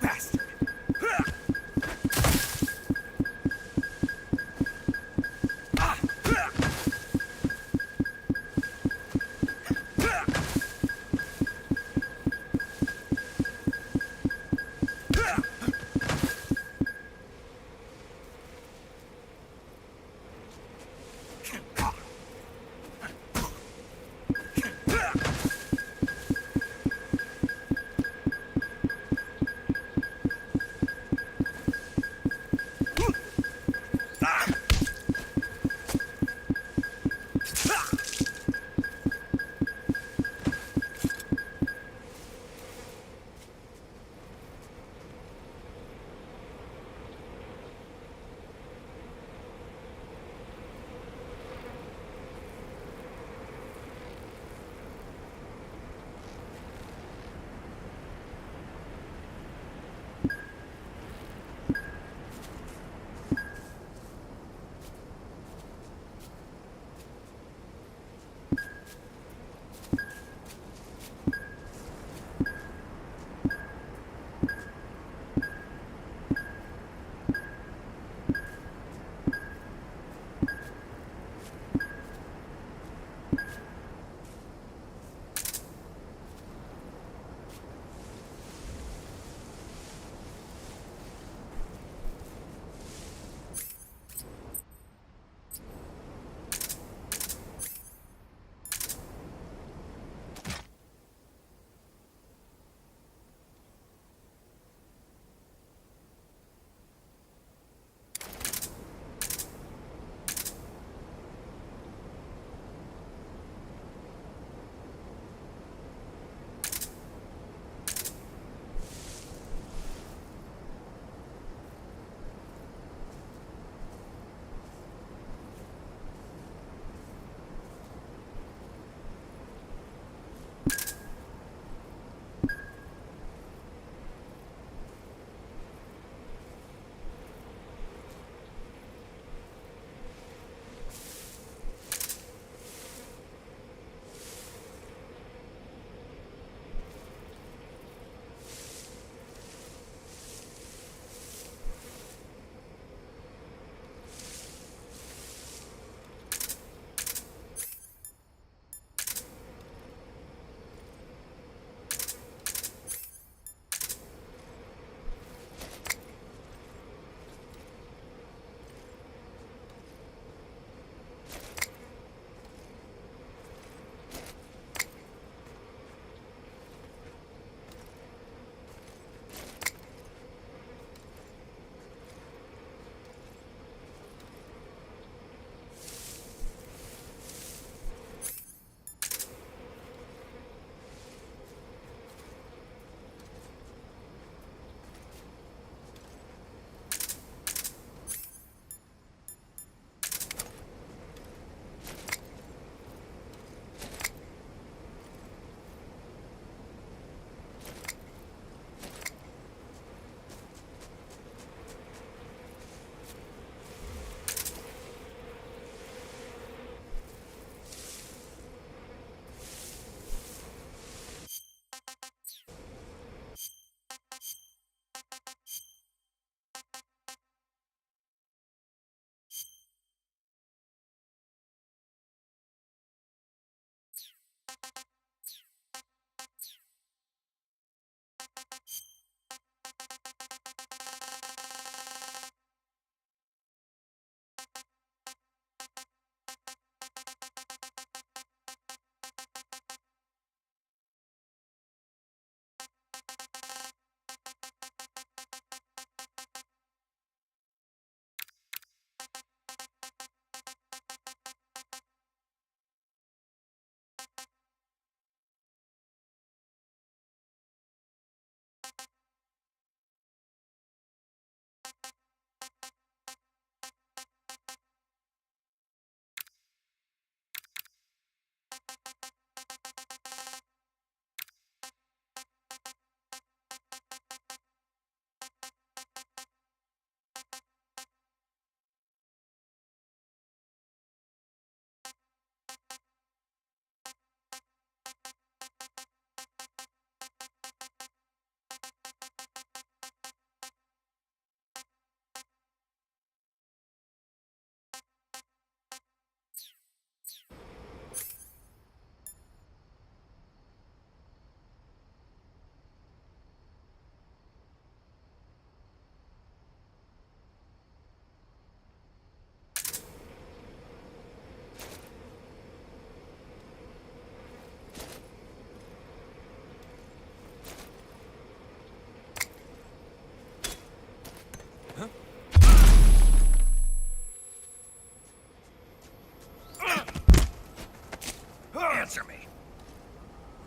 Bastard.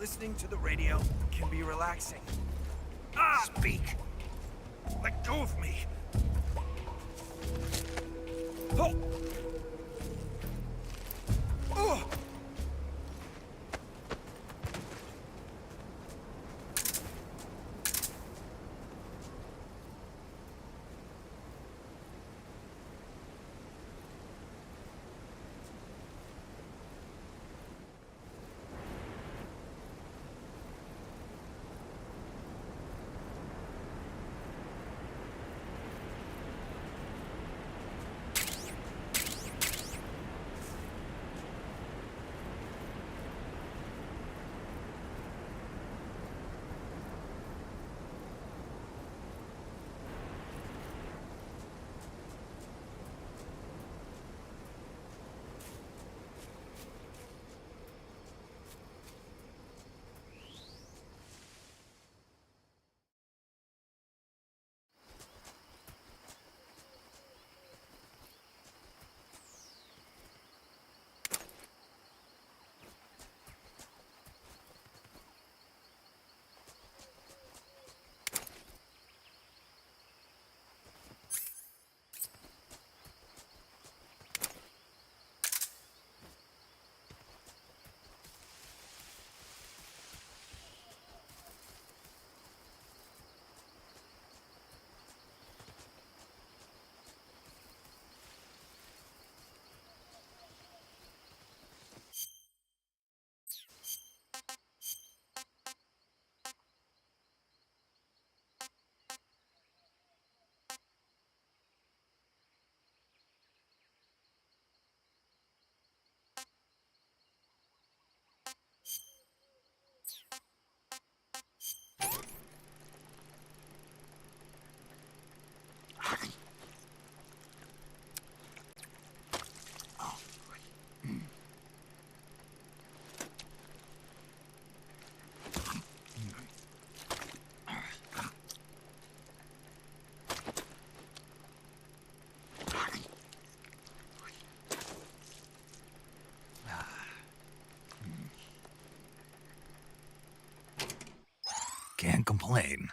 Listening to the radio can be relaxing. Speak! Let go of me! Oh! Oh! Can't complain.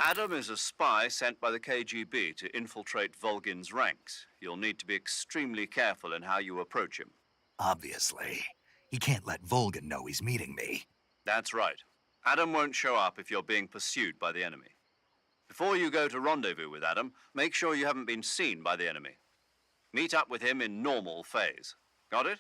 Adam is a spy sent by the KGB to infiltrate Volgin's ranks. You'll need to be extremely careful in how you approach him. Obviously. He can't let Volgin know he's meeting me. That's right. Adam won't show up if you're being pursued by the enemy. Before you go to rendezvous with Adam, make sure you haven't been seen by the enemy. Meet up with him in normal phase. Got it?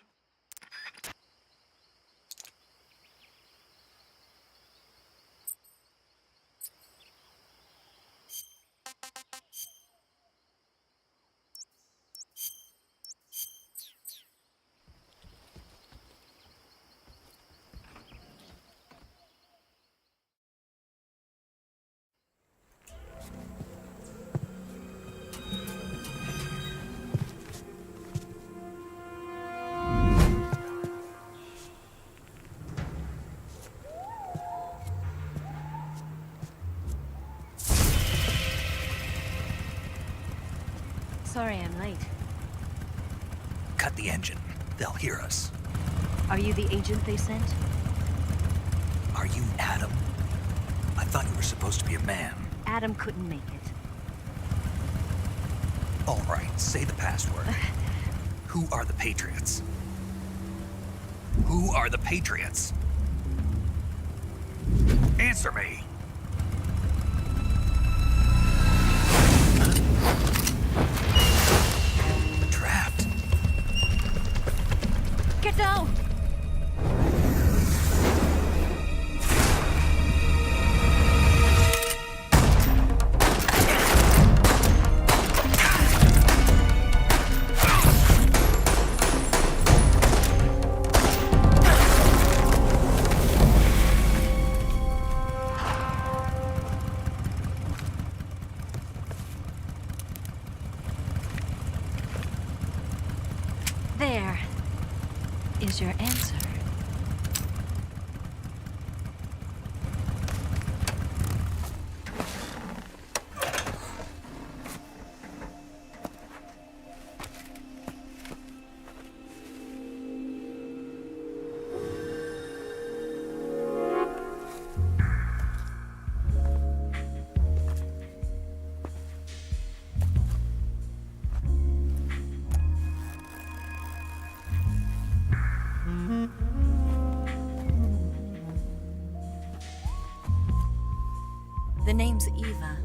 Sorry I'm late. Cut the engine. They'll hear us. Are you the agent they sent? Are you Adam? I thought you were supposed to be a man. Adam couldn't make it. All right, say the password. Who are the Patriots? Who are the Patriots? Answer me! Trapped. Get down! There is your answer. The name's Eva.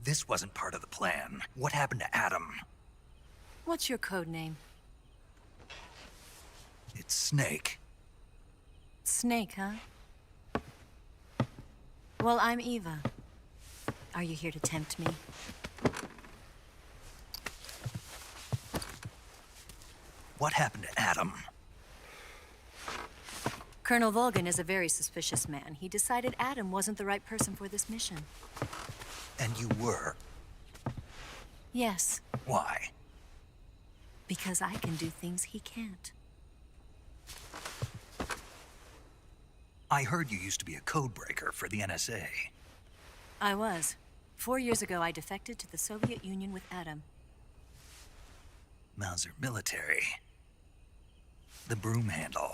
This wasn't part of the plan. What happened to Adam? What's your code name? It's Snake. Snake, huh? Well, I'm Eva. Are you here to tempt me? What happened to Adam? Colonel Volgin is a very suspicious man. He decided Adam wasn't the right person for this mission. And you were? Yes, Why? because I can do things he can't. I heard you used to be a codebreaker for the NSA. I was. 4 years ago, I defected to the Soviet Union with Adam. Mauser military. The broom handle.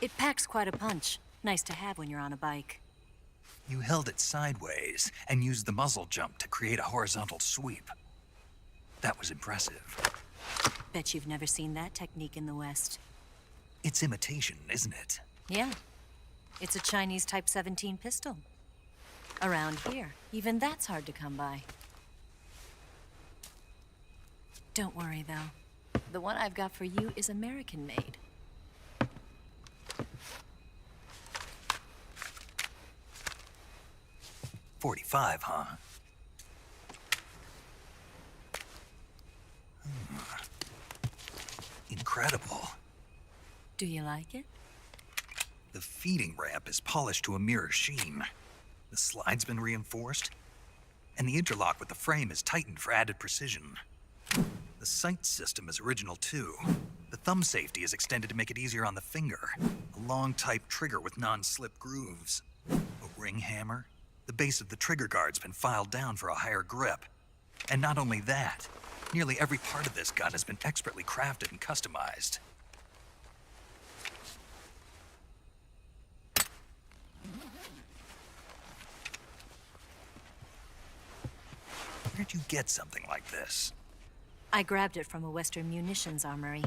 It packs quite a punch. Nice to have when you're on a bike. You held it sideways and used the muzzle jump to create a horizontal sweep. That was impressive. Bet you've never seen that technique in the West. It's imitation, isn't it? Yeah. It's a Chinese Type 17 pistol. Around here, even that's hard to come by. Don't worry, though. The one I've got for you is American-made. .45, huh? Incredible. Do you like it? The feeding ramp is polished to a mirror sheen. The slide's been reinforced, and the interlock with the frame is tightened for added precision. The sight system is original too. The thumb safety is extended to make it easier on the finger. A long-type trigger with non-slip grooves. A ring hammer. The base of the trigger guard's been filed down for a higher grip. And not only that, nearly every part of this gun has been expertly crafted and customized. Where'd you get something like this? I grabbed it from a Western munitions armory.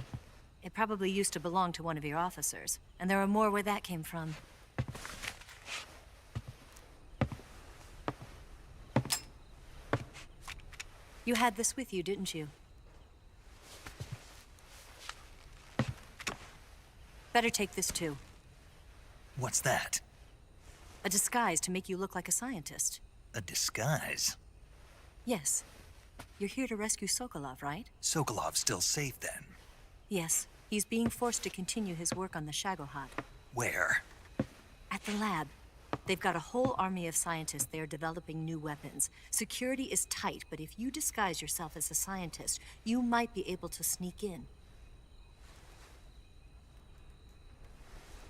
It probably used to belong to one of your officers, and there are more where that came from. You had this with you, didn't you? Better take this too. What's that? A disguise to make you look like a scientist. A disguise? Yes. You're here to rescue Sokolov, right? Sokolov's still safe then? Yes. He's being forced to continue his work on the Shagohod. Where? At the lab. They've got a whole army of scientists there developing new weapons. Security is tight, but if you disguise yourself as a scientist, you might be able to sneak in.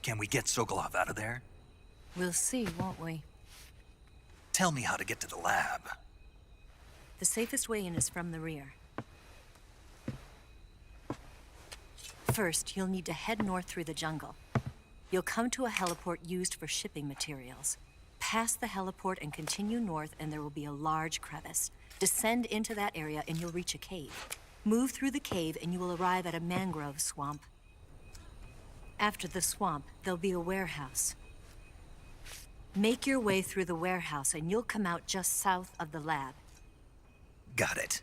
Can we get Sokolov out of there? We'll see, won't we? Tell me how to get to the lab. The safest way in is from the rear. First, you'll need to head north through the jungle. You'll come to a heliport used for shipping materials. Pass the heliport and continue north, and there will be a large crevice. Descend into that area and you'll reach a cave. Move through the cave and you will arrive at a mangrove swamp. After the swamp, there'll be a warehouse. Make your way through the warehouse and you'll come out just south of the lab. Got it.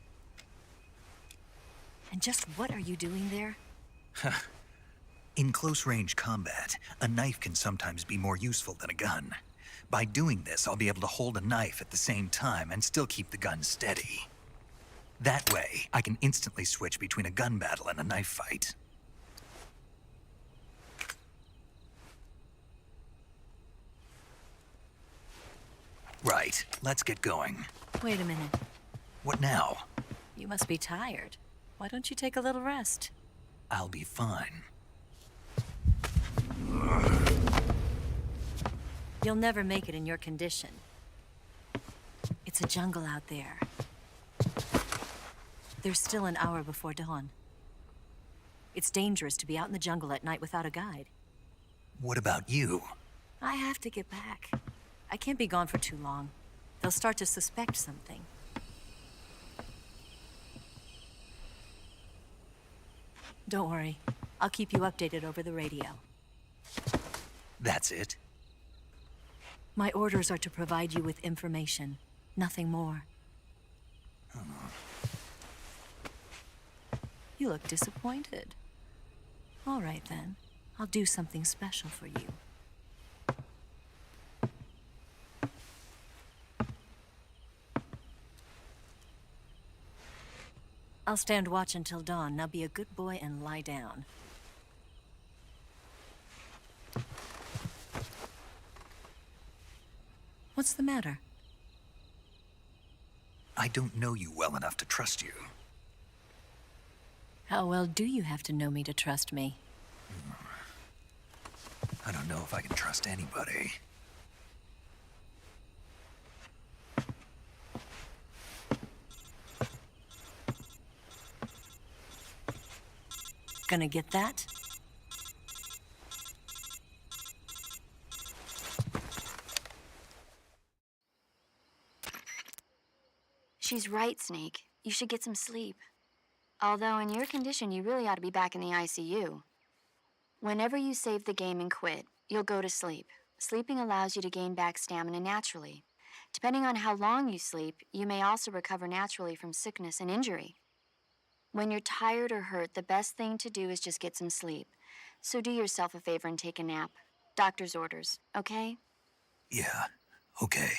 And just what are you doing there? In close-range combat, a knife can sometimes be more useful than a gun. By doing this, I'll be able to hold a knife at the same time and still keep the gun steady. That way, I can instantly switch between a gun battle and a knife fight. Right, let's get going. Wait a minute. What now? You must be tired. Why don't you take a little rest? I'll be fine. You'll never make it in your condition. It's a jungle out there. There's still an hour before dawn. It's dangerous to be out in the jungle at night without a guide. What about you? I have to get back. I can't be gone for too long. They'll start to suspect something. Don't worry. I'll keep you updated over the radio. That's it? My orders are to provide you with information, nothing more. You look disappointed. All right then. I'll do something special for you. I'll stand watch until dawn. Now be a good boy and lie down. What's the matter? I don't know you well enough to trust you. How well do you have to know me to trust me? I don't know if I can trust anybody. Gonna get that? She's right, Snake. You should get some sleep. Although in your condition, you really ought to be back in the ICU. Whenever you save the game and quit, you'll go to sleep. Sleeping allows you to gain back stamina naturally. Depending on how long you sleep, you may also recover naturally from sickness and injury. When you're tired or hurt, the best thing to do is just get some sleep. So do yourself a favor and take a nap. Doctor's orders, okay? Yeah, okay.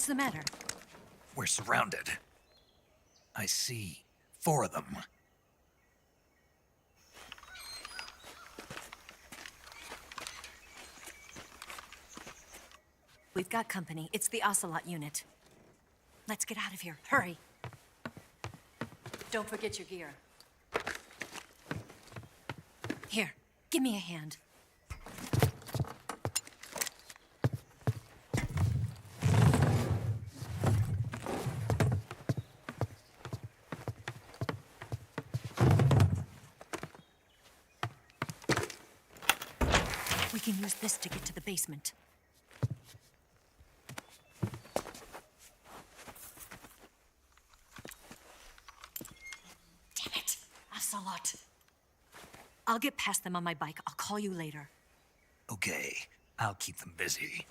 What's the matter? We're surrounded. I see 4 of them. We've got company. It's the Ocelot unit. Let's get out of here. Hurry. Don't forget your gear. Here, give me a hand. We can use this to get to the basement. Damn it, Ocelot. I'll get past them on my bike. I'll call you later. Okay, I'll keep them busy.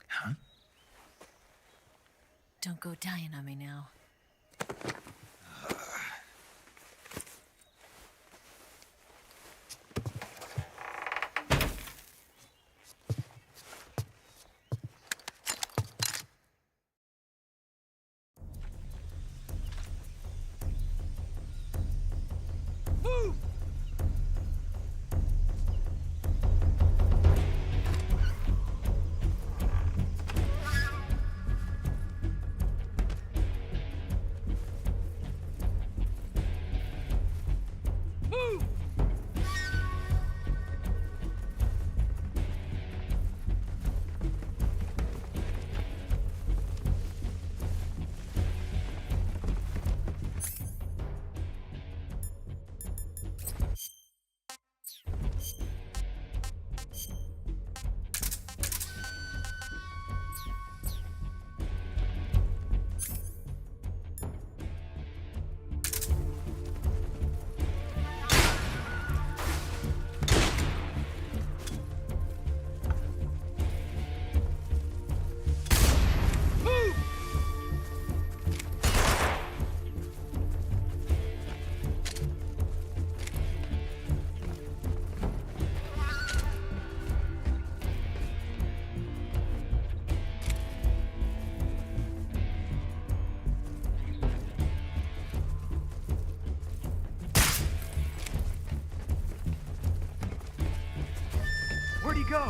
Huh? Don't go dying on me now. Where'd he go?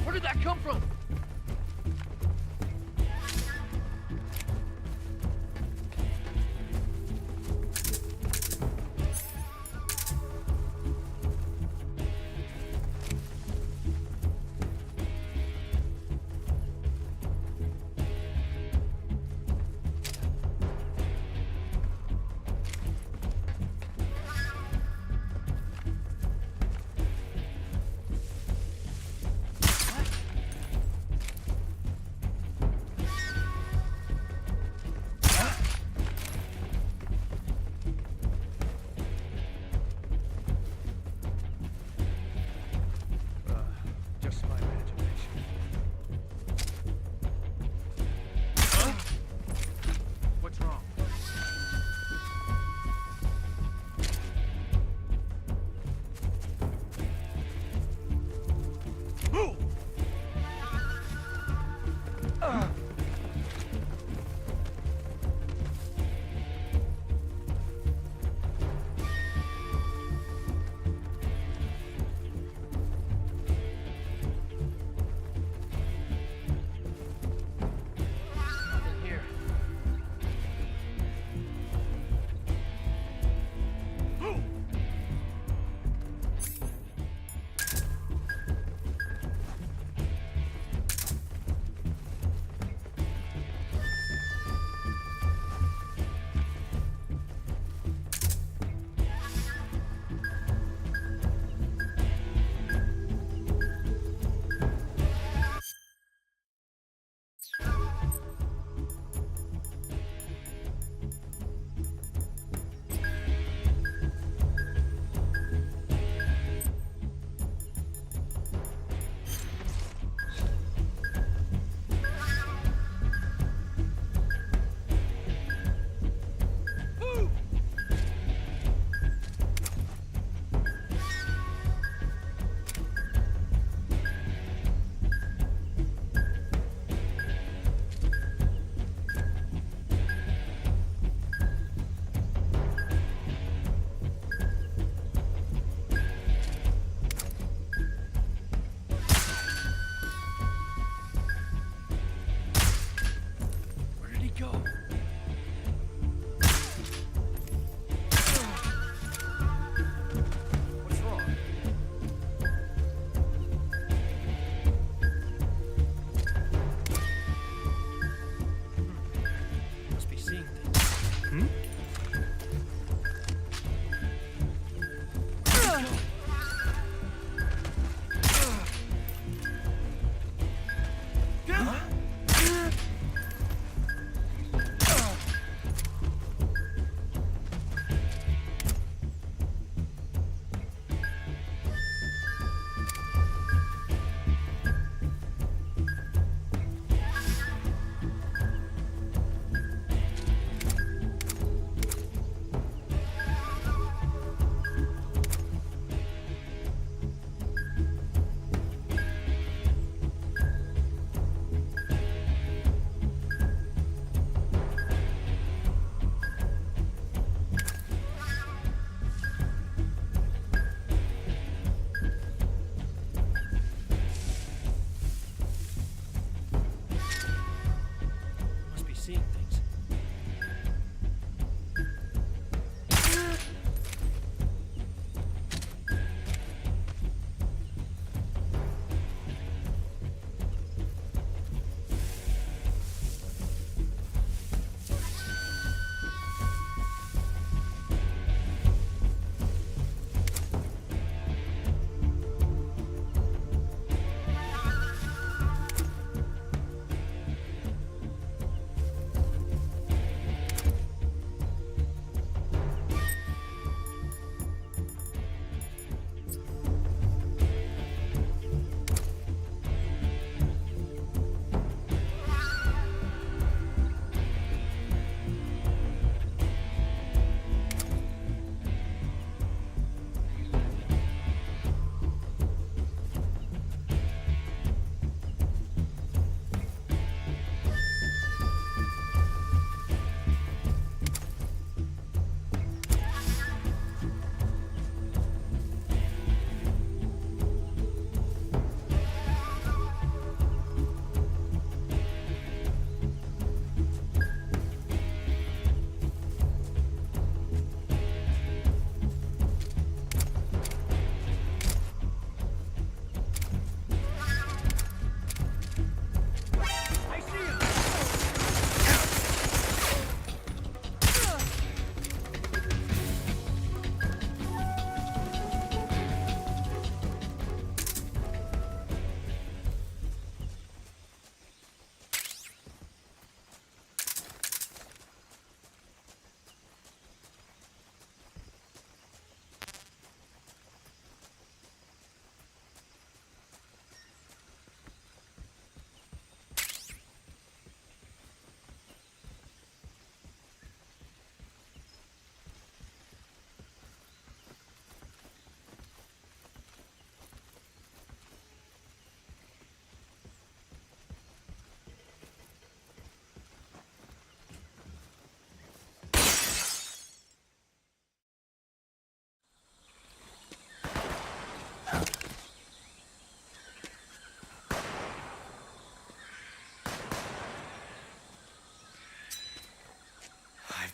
Where did that come from?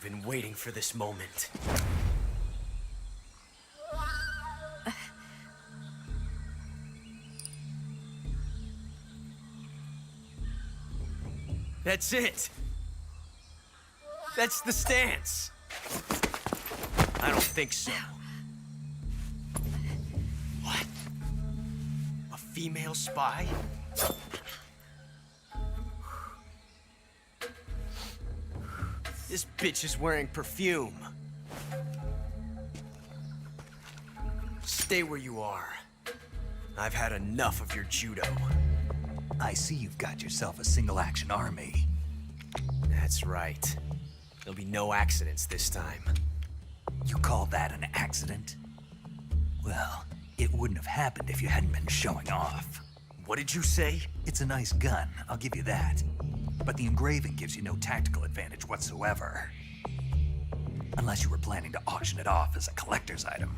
been waiting for this moment. That's it! That's the stance! I don't think so. What? A female spy? This bitch is wearing perfume. Stay where you are. I've had enough of your judo. I see you've got yourself a single-action army. That's right. There'll be no accidents this time. You call that an accident? Well, it wouldn't have happened if you hadn't been showing off. What did you say? It's a nice gun, I'll give you that. But the engraving gives you no tactical advantage whatsoever. Unless you were planning to auction it off as a collector's item.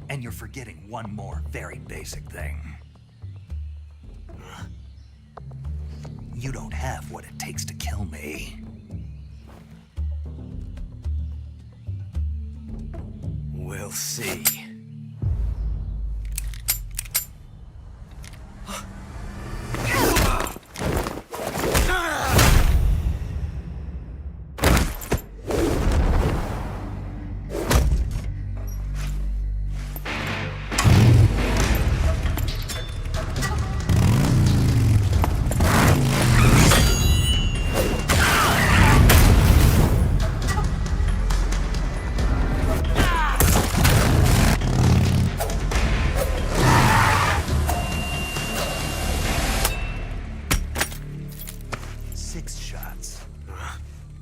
And you're forgetting one more very basic thing. You don't have what it takes to kill me. We'll see.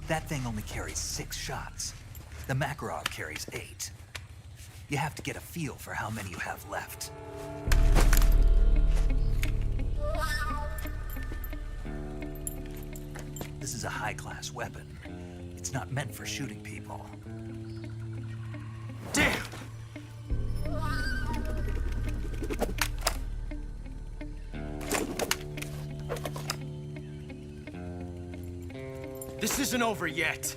That thing only carries 6 shots. The Makarov carries 8. You have to get a feel for how many you have left. This is a high-class weapon. It's not meant for shooting people. Damn! This isn't over yet.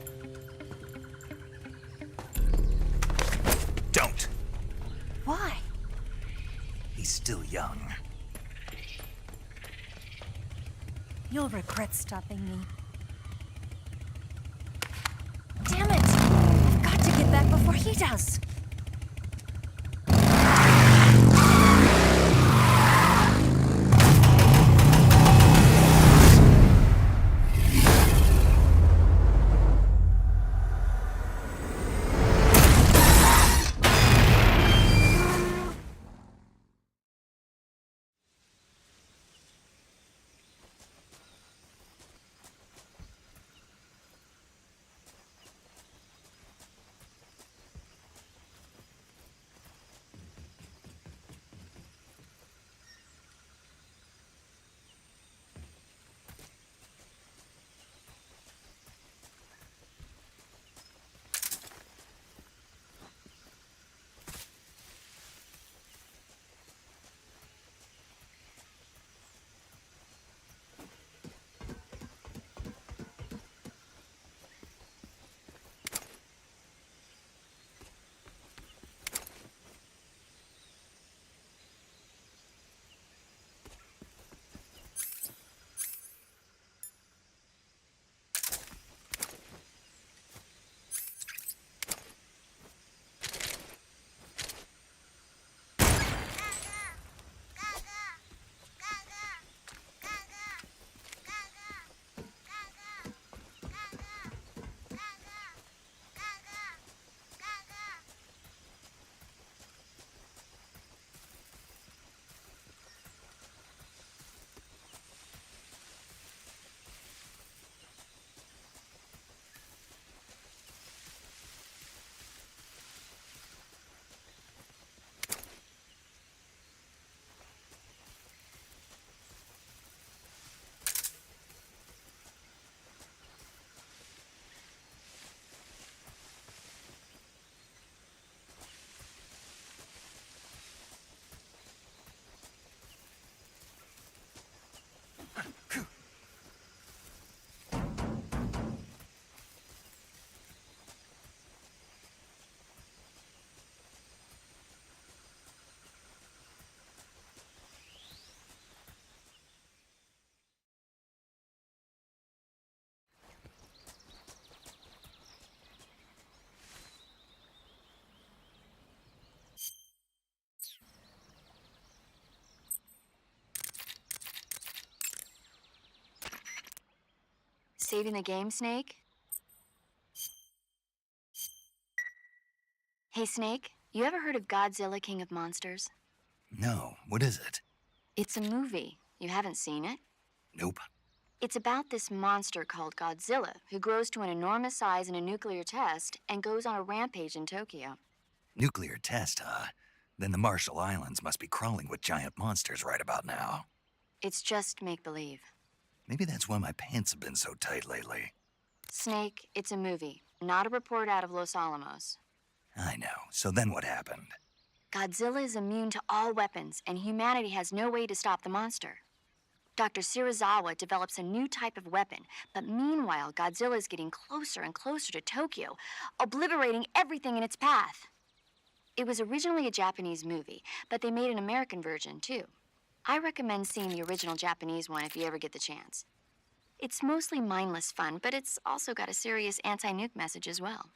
Don't. Why? He's still young. You'll regret stopping me. Damn it! I've got to get back before he does. saving the game, Snake? Hey, Snake, you ever heard of Godzilla, King of Monsters? No, what is it? It's a movie. You haven't seen it? Nope. It's about this monster called Godzilla, who grows to an enormous size in a nuclear test and goes on a rampage in Tokyo. Nuclear test, huh? Then the Marshall Islands must be crawling with giant monsters right about now. It's just make-believe. Maybe that's why my pants have been so tight lately. Snake, it's a movie, not a report out of Los Alamos. I know. So then what happened? Godzilla is immune to all weapons, and humanity has no way to stop the monster. Dr. Shirazawa develops a new type of weapon, but meanwhile, Godzilla is getting closer and closer to Tokyo, obliterating everything in its path. It was originally a Japanese movie, but they made an American version, too. I recommend seeing the original Japanese one if you ever get the chance. It's mostly mindless fun, but it's also got a serious anti-nuke message as well.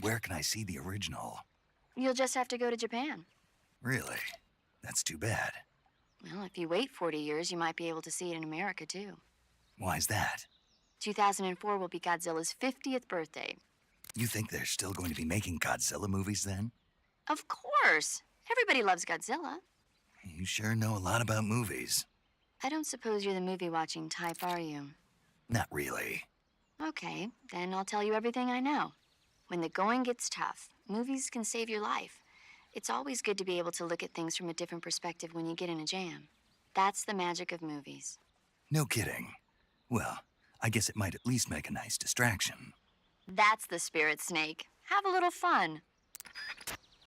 Where can I see the original? You'll just have to go to Japan. Really? That's too bad. Well, if you wait 40 years, you might be able to see it in America, too. Why's that? 2004 will be Godzilla's 50th birthday. You think they're still going to be making Godzilla movies then? Of course! Everybody loves Godzilla. You sure know a lot about movies. I don't suppose you're the movie-watching type, are you? Not really. Okay, then I'll tell you everything I know. When the going gets tough, movies can save your life. It's always good to be able to look at things from a different perspective when you get in a jam. That's the magic of movies. No kidding. Well, I guess it might at least make a nice distraction. That's the spirit, Snake. Have a little fun.